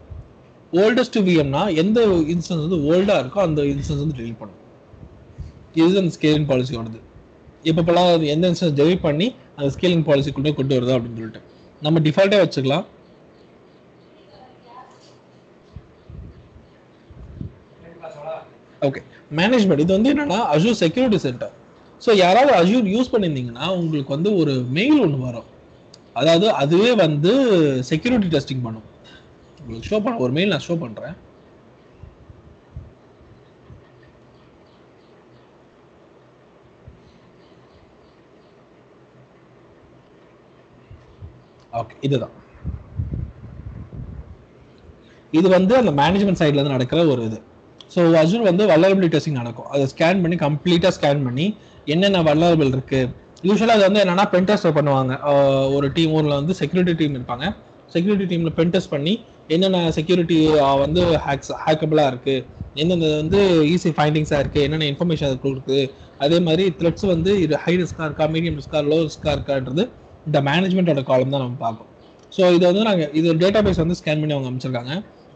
ஓல்டஸ்ட் விஎம்னா எந்த இன்ஸ்டன்ஸ் வந்து ஓல்டாக இருக்கோ அந்த இன்ஸ்டன்ஸ் வந்து டெலிட் பண்ணும். இது அந்த ஸ்கேலிங் பாலிசியோடது. எப்போப்பெல்லாம் எந்த இன்ஸ்டன்ஸ் டெலிட் பண்ணி அந்த ஸ்கேலிங் பாலிசிக்குள்ளே கொண்டு வருதோ அப்படின்னு சொல்லிட்டு நம்ம டிஃபால்ட்டாக வச்சுக்கலாம். ஓகே, மேனேஜ்மெண்ட் இது வந்து என்னன்னா அஜூர் செக்யூரிட்டி சென்டர். ஸோ யாராவது அஜூர் யூஸ் பண்ணியிருந்தீங்கன்னா உங்களுக்கு வந்து ஒரு மெயில் ஒன்று வரும். அதாவது அதுவே வந்து செக்யூரிட்டி டெஸ்டிங் பண்ணும். உங்களுக்கு ஷோ பண்ண ஒரு மெயில் நான் ஷோ பண்ணுறேன். ஓகே, இதுதான். இது வந்து அந்த மேனேஜ்மெண்ட் சைட்ல இருந்து நடக்கிற ஒரு இது. ஸோ அஜூர் வந்து வல்னரபிலிட்டி டெஸ்டிங் நடக்கும். அதை ஸ்கேன் பண்ணி கம்ப்ளீட்டாக ஸ்கேன் பண்ணி என்னென்ன வல்னரபிள் இருக்கு. யூஸ்வலாக அது வந்து என்னன்னா பென் டெஸ்ட் பண்ணுவாங்க. ஒரு டீம் ஊரில் வந்து செக்யூரிட்டி டீம் இருப்பாங்க. செக்யூரிட்டி டீமில் பென் டெஸ்ட் பண்ணி என்னென்ன செக்யூரிட்டி வந்து ஹேக்கபிளாக இருக்கு, எந்தெந்த வந்து ஈஸி ஃபைண்டிங்ஸாக இருக்கு, என்னென்ன இன்ஃபர்மேஷன் அது கொடுக்குது, அதே மாதிரி த்ரெட்ஸ் வந்து இது ஹை ரிஸ்காக இருக்கா, மீடியம் ரிஸ்கா, லோ ரிஸ்காக இருக்கான்றது இந்த மேனேஜ்மெண்ட்டோட காலம் தான் நம்ம பார்ப்போம். ஸோ இது வந்து நாங்கள் இது டேட்டா பேஸ் வந்து ஸ்கேன் பண்ணி அவங்க அமைச்சிருக்காங்க.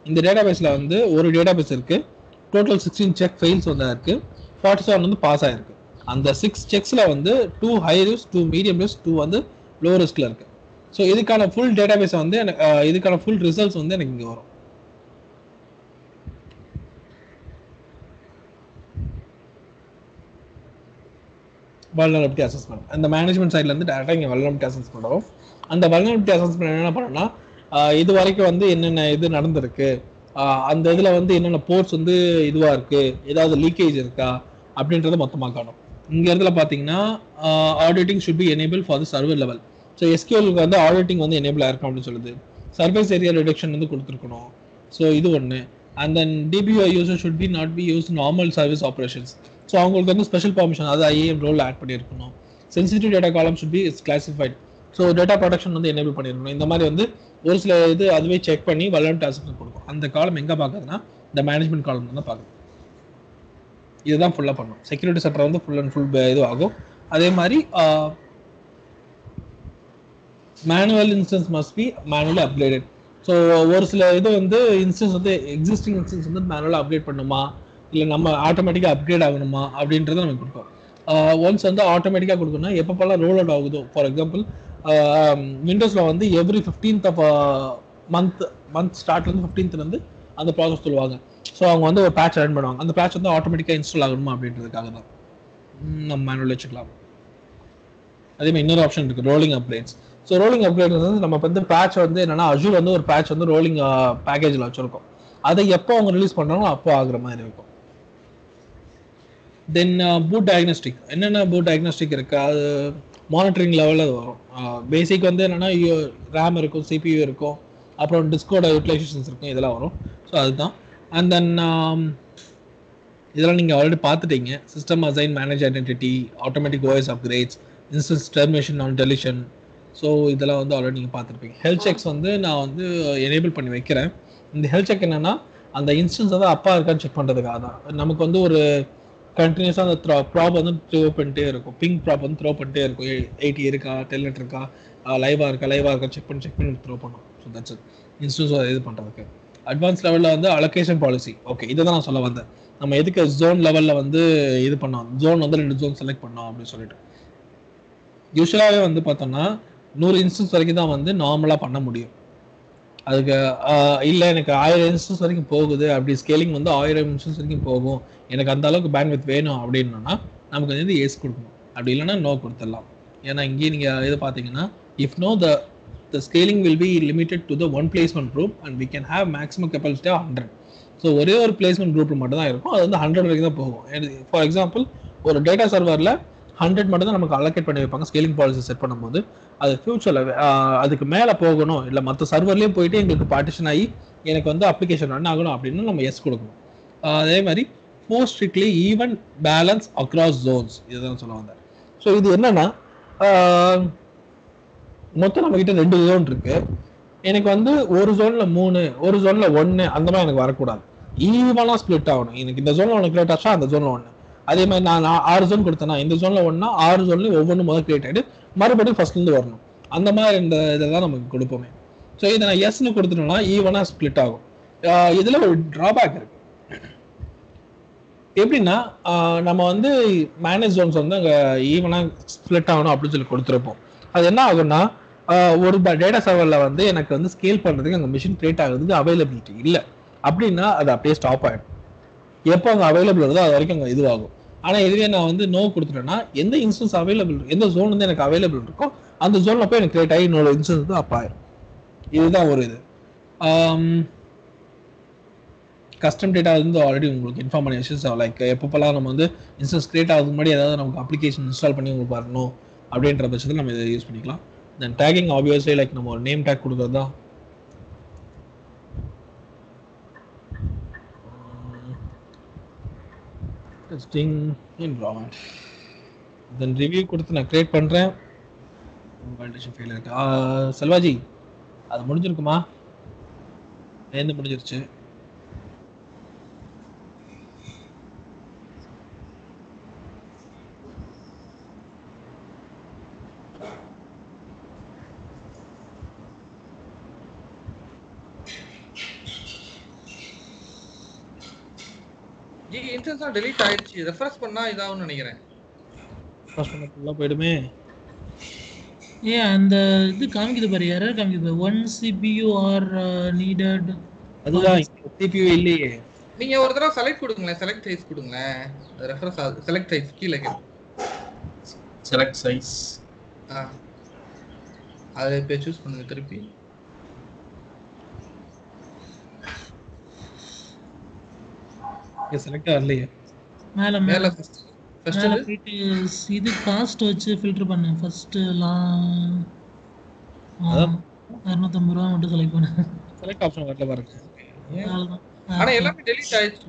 இந்த டேட்டா பேஸில் வந்து ஒரு டேட்டா பேஸ் இருக்குது. டோட்டல் 16 செக் ஃபெயில்ஸ் வந்து இருக்குது, 47 வந்து பாஸ் ஆகிருக்கு. அந்த 6 செக்ஸில் வந்து 2 ஹை ரிஸ்க், 2 மீடியம் ரிஸ்க், 2 வந்து லோ ரிஸ்கில் இருக்குது. ஸோ இதுக்கான ஃபுல் டேட்டா பேஸை வந்து எனக்கு இதுக்கான ஃபுல் ரிசல்ட்ஸ் வந்து எனக்கு இங்கே வரும். வல்னரபிலிட்டி அசஸ்மெண்ட் அந்த மேனேஜ்மெண்ட் சைட்லேருந்து டேரெக்டாக இங்கே வல்னரபிலிட்டி அசஸ்மெண்ட் வரும். அந்த வல்னரபிலிட்டி அசஸ்மெண்ட் என்ன பண்ணணும்னா இது வரைக்கும் வந்து என்னென்ன இது நடந்திருக்கு, அந்த இதில் வந்து என்னென்ன போர்ட்ஸ் வந்து இதுவாக இருக்குது, ஏதாவது லீக்கேஜ் இருக்கா அப்படின்றத மொத்தமாக காணும். இங்கே இடத்துல பார்த்தீங்கன்னா auditing should be enable for the server level. So எஸ்கியூஎலுக்கு வந்து ஆடிட்டிங் வந்து எனேபிள் ஆயிருக்கும் அப்படின்னு சொல்லுது. சர்ஃபேஸ் ஏரியா ரிடக்ஷன் வந்து கொடுத்துருக்கணும். ஸோ இது ஒன்று. And then TPO user should be not be use normal service operations. So அவங்களுக்கு வந்து ஸ்பெஷல் பர்மிஷன், அதாவது ஐஏஎம் ரோல் ஆட் பண்ணியிருக்கணும். சென்சிட்டிவ் டேட்டா காலம் should be classified. So data protection வந்து எனேபிள் பண்ணியிருக்கணும். இந்த மாதிரி வந்து ஒரு சில இது அதுவே செக் பண்ணி வல்னரபிலிட்டி அசஸ்மெண்ட் கொடுக்கும். அந்த காலம் எங்கே பார்க்குதுன்னா இந்த மேனேஜ்மெண்ட் காலம் தான் பார்க்குது. இதுதான் ஃபுல்லாக பண்ணும். செக்யூரிட்டி சென்டர் வந்து ஃபுல் அண்ட் ஃபுல் இது ஆகும். அதே மாதிரி manual instance must be manually upgraded. So ஒரு சில இது வந்து இன்ஸ்டன்ஸ் வந்து எக்ஸிஸ்டிங் இன்ஸ்டன்ஸ் வந்து மேனுவலாக அப்கிரேட் பண்ணுமா இல்லை நம்ம ஆட்டோமேட்டிக்காக அப்கிரேட் ஆகணுமா அப்படின்றத நமக்கு கொடுக்கும். ஒன்ஸ் வந்து ஆட்டோமேட்டிக்காக கொடுக்கணும்னா எப்பப்பெல்லாம் ரோல் அவுட் ஆகுதோ, ஃபார் எக்ஸாம்பிள் விண்டோஸில் வந்து every 15th of month ஸ்டார்ட்லேருந்து 15th அந்த ப்ராசஸ் சொல்லுவாங்க. ஸோ அவங்க வந்து ஒரு பேட்ச் ரன் பண்ணுவாங்க. அந்த பேட்ச் வந்து ஆட்டோமேட்டிக்காக இன்ஸ்டால் ஆகணுமா அப்படின்றதுக்காக தான் நம்ம மேனுவல் வச்சுக்கலாம். அதே மாதிரி இன்னொரு ஆப்ஷன் இருக்கு, rolling upgrades. So rolling upgrade வந்து நம்ம வந்து பேட்ச் வந்து என்னன்னா அஜூர் வந்து ஒரு பேட்ச் வந்து ரோலிங் பேக்கேஜில் வச்சிருக்கோம். அதை எப்போ அவங்க ரிலீஸ் பண்ணுறாங்களோ அப்போ ஆகுற மாதிரி இருக்கும். தென் பூட் டயக்னோஸ்டிக். என்னென்ன பூட் டயக்னோஸ்டிக் இருக்கு, அது மானிட்டரிங் லெவலில் வரும். பேசிக் வந்து என்னென்னா ரேம் இருக்கும், சிபியூ இருக்கும், அப்புறம் டிஸ்கோட யூட்டிலைசேஷன்ஸ் இருக்கும், இதெல்லாம் வரும். ஸோ அதுதான். அண்ட் தென் இதெல்லாம் நீங்கள் ஆல்ரெடி பார்த்துட்டீங்க. System assign, manage identity, automatic OS upgrades, instance termination on deletion. So இதெல்லாம் வந்து ஆல்ரெடி நீங்கள் பார்த்துருப்பீங்க. ஹெல்த் செக்ஸ் வந்து நான் வந்து எனேபிள் பண்ணி வைக்கிறேன். இந்த ஹெல்த் செக் என்னென்னா அந்த இன்ஸ்டன்ஸ் வந்து அப்பா இருக்கான்னு செக் பண்ணுறதுக்காக தான். நமக்கு வந்து ஒரு கண்டினியூஸாக அந்த ப்ராப் வந்து த்ரோ பண்ணிட்டே இருக்கும், பிங் ப்ராப் வந்து த்ரோ பண்ணிட்டே இருக்கும். 80 இருக்கா, 10 இருக்கா, லைவாக இருக்கா செக் பண்ணி த்ரோ பண்ணும். ஸோ தட்ஸ் இட், இன்ஸ்டன்ஸ் இது பண்ணுறதுக்கு. அட்வான்ஸ் லெவலில் வந்து அலோகேஷன் பாலிசி. ஓகே, இதை தான் நான் சொல்ல வந்தேன். நம்ம எதுக்கு ஜோன் லெவலில் வந்து இது பண்ணோம், ஜோன் வந்து 2 ஜோன் செலக்ட் பண்ணோம் அப்படின்னு சொல்லிட்டு. யூஸ்வலாகவே வந்து பார்த்தோம்னா 100 இன்ஸ்டன்ஸ் வரைக்கும் தான் வந்து நார்மலாக பண்ண முடியும். அதுக்கு இல்லை எனக்கு 1000 இன்ஸ்டன்ஸ் வரைக்கும் போகுது, அப்படி ஸ்கேலிங் வந்து 1000 இன்ஸ்டன்ஸ் வரைக்கும் போகும், எனக்கு அந்த அளவுக்கு பேண்ட்வித் வேணும் அப்படின்னா நமக்கு வந்து எஸ் கொடுக்கணும். அப்படி இல்லைன்னா நோ கொடுத்துடலாம். ஏன்னா இங்கேயே நீங்கள் இது பார்த்தீங்கன்னா if no the scaling will be limited to the one placement group and we can have maximum capacity of 100. So ஒரே ஒரு பிளேஸ்மெண்ட் குரூப் மட்டும் தான் இருக்கும், அது வந்து 100 வரைக்கும் தான் போகும். ஃபார் எக்ஸாம்பிள் ஒரு டேட்டா சர்வரில் 100 மட்டும் தான் நமக்கு அலோகேட் பண்ணி வைப்பாங்க ஸ்கேலிங் பாலிசி செட் பண்ணும்போது. அது ஃபியூச்சரில் அதுக்கு மேலே போகணும், இல்லை மற்ற சர்வர்லேயும் போயிட்டு எங்களுக்கு பார்ட்டிஷன் ஆகி எனக்கு வந்து அப்ளிகேஷன் ரன் ஆகணும் அப்படின்னு நம்ம எஸ் கொடுக்கணும். அதே மாதிரி more strictly even balance across zones, இதுதான் சொல்ல வந்தேன். ஸோ இது என்னன்னா மொத்தம் நம்ம கிட்ட 2 ஜோன் இருக்கு. எனக்கு வந்து ஒரு ஜோன்ல 3, ஒரு ஜோன்ல 1 அந்த மாதிரி எனக்கு வரக்கூடாது. ஈவனா ஸ்பிளிட் ஆகணும். எனக்கு இந்த ஜோன்ல 1 கிரியேட் ஆச்சா அந்த ஜோன்ல 1. அதே மாதிரி நான் 6 ஜோன் கொடுத்தேன்னா இந்த ஜோன்ல 1னா 6 ஜோன்லயும் ஒவ்வொன்றும் முதல் கிரியேட் ஆகிட்டு மறுபடியும் ஃபர்ஸ்ட்ல இருந்து வரணும். அந்த மாதிரி இந்த இதெல்லாம் நமக்கு கொடுப்போமே. ஸோ இதை நான் எஸ்ன்னு கொடுத்துட்டோம்னா ஈவனா ஸ்பிளிட் ஆகும். இதுல ஒரு டிராபேக் இருக்கு. எப்படின்னா நம்ம வந்து மேனேஜ் ஜோன்ஸ் வந்து அங்கே ஈவனா ஸ்பிளிட் ஆகணும் அப்படின்னு சொல்லி கொடுத்துருப்போம். அது என்ன ஆகும்னா ஒரு டேட்டா சர்வரில் வந்து எனக்கு வந்து ஸ்கேல் பண்ணுறதுக்கு அங்கே மிஷின் கிரியேட் ஆகுறதுக்கு அவைலபிலிட்டி இல்லை அப்படின்னா அது அப்படியே ஸ்டாப் ஆகிடும். எப்போ அங்கே அவைலபிள் வருதோ அது வரைக்கும் அங்கே இதுவாகும். ஆனால் இதுவே நான் வந்து நோ கொடுத்துட்டேன்னா எந்த இன்ஸ்டன்ஸ் அவைலபிள், எந்த ஜோன் வந்து எனக்கு அவைலபிள் இருக்கோ அந்த ஜோனில் போய் எனக்கு கிரியேட் ஆகி இன்னொரு இன்ஸ்டன்ஸ் வந்து அப்போ ஆயிடும். இதுதான் ஒரு இது. கஸ்டம் டேட்டா வந்து ஆல்ரெடி உங்களுக்கு இன்ஃபார்ம் பண்ணி வச்சு லைக் எப்பப்பெல்லாம் நம்ம வந்து இன்ஸ்டன்ஸ் கிரியேட் ஆகுது முன்னாடி ஏதாவது நமக்கு அப்ளிகேஷன் இன்ஸ்டால் பண்ணி உங்களுக்கு வரணும் அப்படின்ற பட்சத்தில் நம்ம இதை யூஸ் பண்ணிக்கலாம். தென் டேகிங் ஆப்வியஸ்லி லைக் நம்ம ஒரு நேம் டேக் கொடுக்குறது தான். டெஸ்டிங் என்விரான்மென்ட் தென் ரிவ்யூ கொடுத்து நான் கிரியேட் பண்ணுறேன். வேலிடேஷன் ஃபெயில் இருக்கு. செல்வாஜி அது முடிஞ்சிருக்குமா? நேர்ந்து முடிஞ்சிருச்சு. இன்ஸ்டன்ஸா delete ஆயிடுச்சு. ரெஃப்ரெஷ் பண்ணா இதாவும்னு நினைக்கிறேன். ரெஃப்ரெஷ் பண்ணா ஃபுல்லா போய்டுமே. அந்த இது காமிக்குது பாரு, எரர் காமிக்குது. 1 CPU ஆர் நீடட். அதுதான் CPU இல்லையே. நீங்க ஒரு தடவை செலக்ட் கொடுங்களேன், செலக்ட் சைஸ் கொடுங்களேன். ரெஃப்ரெஷ் செலக்ட் சைஸ் கீழ இருக்கு. செலக்ட் சைஸ் அதை இப்போ சூஸ் பண்ணுங்க திருப்பி. செலக்ட் ஆகலையே. மேல மேல ஃபர்ஸ்ட் இது காஸ்ட் வச்சு ஃபில்டர் பண்ணு. ஃபர்ஸ்ட் 250 ரூபாய் மட்டும் செலக்ட் பண்ணு. செலக்ட் ஆப்ஷன் வரல பாருங்க. ஆனா எல்லாமே delete ஆயிடுச்சு.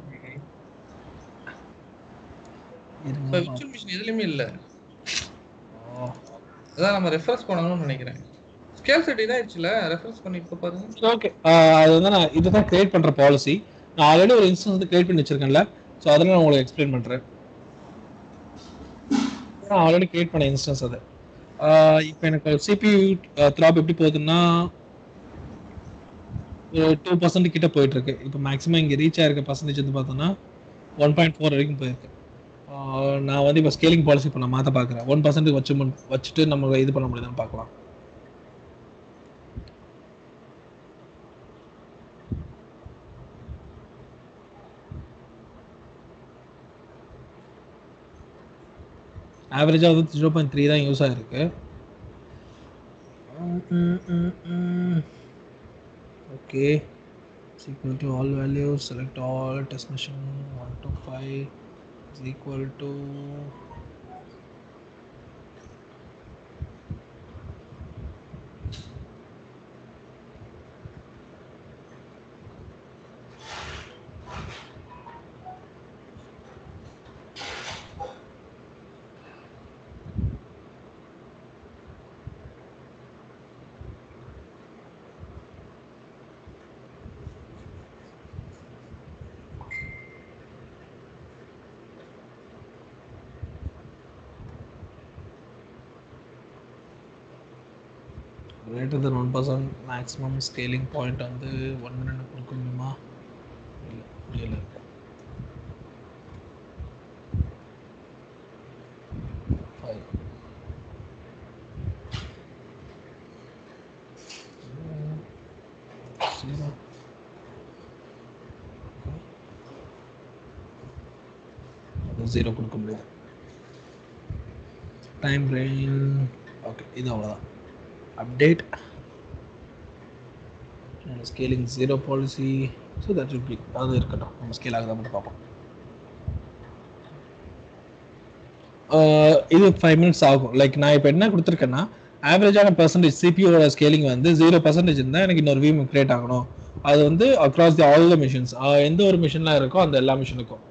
இப்போ விர்ச்சுவல் மிஷின் எதுலயுமே இல்ல. அதான் நம்ம ரெஃப்ரெஷ் பண்ணணும்னு நினைக்கிறேன். ஸ்கேல் செட் இதாயிடுச்சுல, ரெஃப்ரெஷ் பண்ணி இப்ப பாருங்க. ஓகே, அது வந்து நான் இதுதான் கிரியேட் பண்ற பாலிசி. நான் ஆல்ரெடி ஒரு இன்ஸ்டன்ஸ் வந்து கிரியேட் பண்ணி வச்சிருக்கேன்ல, ஸோ அதெல்லாம் நான் உங்களுக்கு எக்ஸ்பிளைன் பண்றேன். நான் ஆல்ரெடி கிரியேட் பண்ண இன்ஸ்டன்ஸ் அது. இப்போ எனக்கு CPU த்ராப் எப்படி போகுதுன்னா 2% கிட்ட போயிட்டு இருக்கு. இப்போ மேக்ஸிமம் இங்கே ரீச் ஆயிருக்க பர்சன்டேஜ் வந்து பார்த்தோன்னா 1.4 வரைக்கும் போயிருக்கு. நான் வந்து இப்போ ஸ்கேலிங் பாலிசி இப்போ நான் மாற்ற பார்க்குறேன். 1% வச்சுட்டு நம்ம இது பண்ண முடியுதான்னு பார்க்கலாம். ஆவரேஜாக வந்து 0.3 தான் யூஸ் ஆகிருக்கு. Okay, equal to all values, select all, test machine 1 to 5 is equal to greater than 1% maximum scaling point வந்து 1 minute கொடுக்க முடியுமா? இல்லை, முடியல. ஜீரோ கொடுக்க முடியாது. Time rain. ஓகே, இது அவ்வளோதான். Update scaling 0 policy. So that will be, அது இருக்கட்டும், நம்ம ஸ்கேல் ஆகுதா மட்டும் பார்ப்போம். இது 5 minutes ஆகும். லைக் நான் இப்போ என்ன கொடுத்துருக்கேன்னா, ஆவரேஜான பர்சன்டேஜ் சிபியூவோட ஸ்கேலிங் வந்து 0% இருந்தால் எனக்கு இன்னொரு விஎம் கிரியேட் ஆகணும். அது வந்து across the all the machines, எந்த ஒரு மிஷின்லாம் இருக்கோ அந்த எல்லா மிஷினுக்கும்.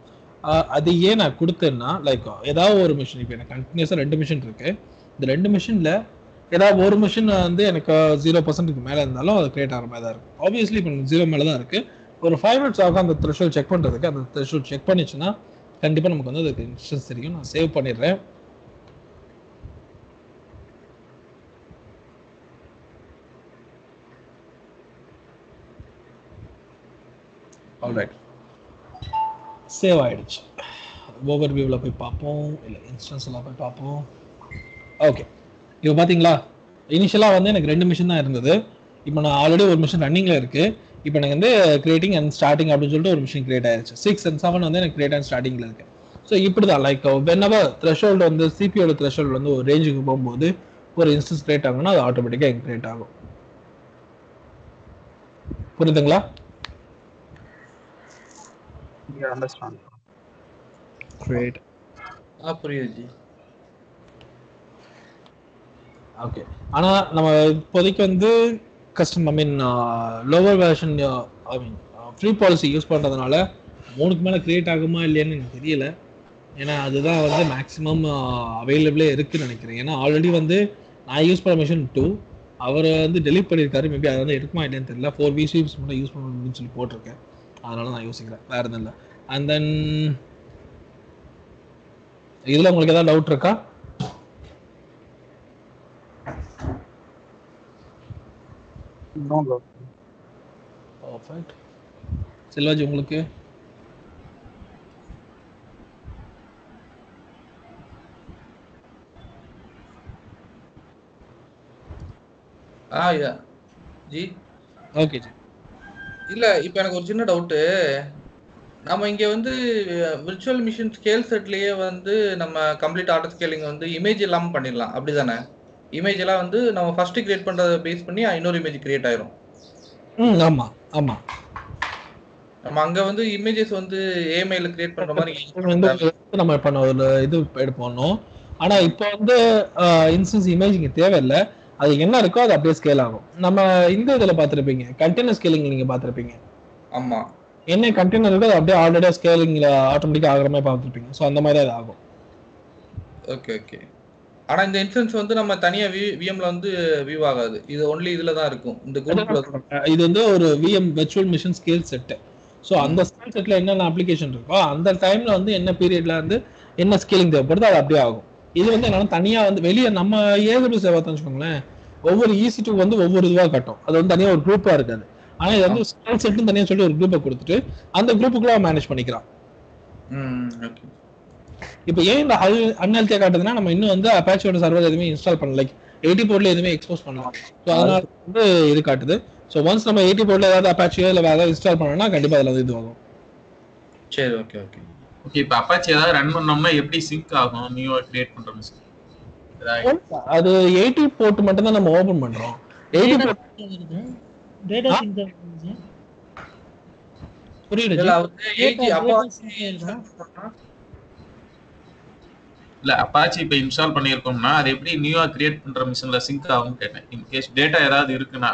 அது ஏன் நான் கொடுத்தேன்னா, லைக் ஏதாவது ஒரு மிஷின், இப்போ எனக்கு கண்டினியூஸாக 2 மிஷின் இருக்கு. இந்த 2 மிஷினில் ஏதாவது ஒரு மிஷின் வந்து எனக்கு 0%க்கு மேலே இருந்தாலும் அது கிரியேட் ஆகிற மாதிரி தான் இருக்கும். ஆப்வியஸ்லி இப்போ 0 மேலே தான் இருக்குது. ஒரு 5 minutes ஆகும் அந்த த்ரெஷோல்ட் செக் பண்ணுறதுக்கு. அந்த த்ரெஷோல்ட் செக் பண்ணிச்சுன்னா கண்டிப்பாக நமக்கு வந்து அதுக்கு இன்ஸ்டன்ஸ் தெரியும். நான் சேவ் பண்ணிடுறேன். ஆல்ரைட், சேவ் ஆகிடுச்சு. ஓவர் வியூவில் போய் பார்ப்போம், இல்லை இன்ஸ்டன்ஸில் போய் பார்ப்போம். ஓகே, இப்போ பார்த்தீங்களா, இனிஷியலாக வந்து எனக்கு 2 மிஷின் தான் இருந்தது. இப்போ நான் ஆல்ரெடி ஒரு மிஷின் ரன்னிங்கில் இருக்குது. இப்போ எனக்கு வந்து கிரியேட்டிங் அண்ட் ஸ்டார்டிங் அப்படின்னு சொல்லிட்டு ஒரு மிஷின் கிரியேட் ஆயிடுச்சு. 6 and 7 வந்து எனக்கு கிரியேட் அண்ட் ஸ்டார்டிங்கில் இருக்குது. ஸோ இப்படி தான், லைக் வென்எவர் த்ரெஷோல்டு வந்து சிபியோட த்ரெஷோல்டு வந்து ஒரு ரேஞ்சுக்கு போகும்போது ஒரு இன்ஸ்டன்ஸ் கிரியேட் ஆகும்னா அது ஆட்டோமேட்டிக்காக கிரியேட் ஆகும். புரியுதுங்களா? அண்டர்ஸ்டாண்ட். கிரேட். புரியுது. ஓகே, ஆனால் நம்ம இப்போதைக்கு வந்து கஸ்டம், ஐ மீன் லோவர் வெர்ஷன், ஐ மீன் ஃப்ரீ பாலிசி யூஸ் பண்ணுறதுனால 3க்கு மேலே கிரியேட் ஆகுமா இல்லையான்னு எனக்கு தெரியல. ஏன்னா அதுதான் வந்து மேக்ஸிமம் அவைலபிளே இருக்குன்னு நினைக்கிறேன். ஏன்னா ஆல்ரெடி வந்து நான் யூஸ் பண்ண மிஷின் 2 அவர் வந்து டெலிட் பண்ணியிருக்காரு. மேபி அதை வந்து எடுக்குமா இல்லைன்னு தெரியல. 4 VCPs மட்டும் யூஸ் பண்ணணும்னு சொல்லி போட்டிருக்கேன். அதனால நான் யோசிக்கிறேன், வேறு எதுவும் இல்லை. அண்ட் தென் இதில் உங்களுக்கு ஏதாவது டவுட் இருக்கா? பர்ஃபெக்ட். செல்வாஜி, உங்களுக்கு? G okay G. இல்ல, இப்போ எனக்கு ஒரு சின்ன டவுட்டு. நம்ம இங்க வந்து விர்ச்சுவல் மிஷின் ஸ்கேல் செட்லயே வந்து நம்ம கம்ப்ளீட் ஆட்டோ ஸ்கேலிங் வந்து இமேஜ் இல்லாம பண்ணிடலாம், அப்படிதானே? இமேஜ் எல்லாம் வந்து நம்ம ஃபர்ஸ்ட் கிரியேட் பண்றத பேஸ் பண்ணி இன்னொரு இமேஜ் கிரியேட் ஆயிரும். ஆமா ஆமா. நம்ம அங்க வந்து இமேஜஸ் வந்து ஏஎம்ஐல கிரியேட் பண்ற மாதிரி நம்ம இப்ப ஒரு இது எடுப்போம். ஆனா இப்போ வந்து இன்ஸ்டன்ஸ் இமேஜ் இங்க தேவையில்லை. அது என்ன இருக்கோ அது அப்படியே ஸ்கேல் ஆகும். நம்ம இந்த இதுல பாத்திருப்பீங்க, கண்டெய்னர் ஸ்கேலிங் நீங்க பாத்திருப்பீங்க. ஆமா, என்ன கண்டெய்னர் இருக்கோ அது அப்படியே ஆல்ரெடி ஸ்கேலிங்ல ஆட்டோமேட்டிக்கா ஆகுற மாதிரி பார்த்துருப்பீங்க. ஸோ அந்த மாதிரி அது ஆகும். Okay okay. ஆனா இந்த இன்ஸ்டன்ஸ் வந்து நம்ம தனியா விஎம்ல வந்து வியூ ஆகாது. இது ஒன்லி இதுல தான் இருக்கும், இந்த குரூப்ல. இது வந்து ஒரு VM virtual machine scale set. So அந்த ஸ்கேல் செட்ல என்னென்ன அப்ளிகேஷன் இருக்கோ அந்த டைம்ல வந்து என்ன பீரியட்ல வந்து என்ன ஸ்கேலிங் தேவைப்படுதோ அது அப்படியே ஆகும். இது வந்து என்னன்னா தனியா வந்து வெளியே நம்ம AWS பார்த்தோம்னு வச்சுக்கோங்களேன், ஒவ்வொரு EC2 வந்து ஒவ்வொரு இதுவா காட்டும். அது வந்து தனியா ஒரு குரூப்பா இருக்காது. ஆனா இது வந்து ஸ்கேல் செட்னு தனியா சொல்லி ஒரு குரூப்பை கொடுத்துட்டு அந்த குரூப்புக்குள்ள மேனேஜ் பண்ணிக்கிறான். ஓகே. இப்போ ஏன் இந்த அன்ஹெல்த்தியா காட்டுதுன்னா நம்ம இன்னும் வந்து அப்பாச்சியோட சர்வர் எதுவுமே இன்ஸ்டால் பண்ணல, லைக் 80 போர்ட்ல எதுவுமே எக்ஸ்போஸ் பண்ணலாம். ஸோ அதனால வந்து இது காட்டுது. ஸோ ஒன்ஸ் நம்ம 80 போர்ட்ல ஏதாவது அப்பாச்சியோ இல்லை வேற ஏதாவது இன்ஸ்டால் பண்ணோம்னா கண்டிப்பா அதுல வந்து இது ஆகும். சரி, ஓகே ஓகே ஓகே. இப்போ அப்பாச்சி ஏதாவது ரன் பண்ணோம்னா எப்படி சிங்க் ஆகும் நியூவா கிரியேட் பண்ற மிஷின்? அது 80 போர்ட் மட்டும் தான் நம்ம ஓபன் பண்றோம். 80 போர்ட் டேட்டா சிங்க் ஆகுது. புரியுது. இதுல வந்து 80 அப்பாச்சி இல்ல அப்பாச்சி இப்போ இன்ஸ்டால் பண்ணியிருக்கோம்னா அது எப்படி நியூவா கிரியேட் பண்ற மிஷின்ல சிங்க் ஆகும்னு கேட்டேன். இன் கேஸ் டேட்டா ஏதாவது இருக்குன்னா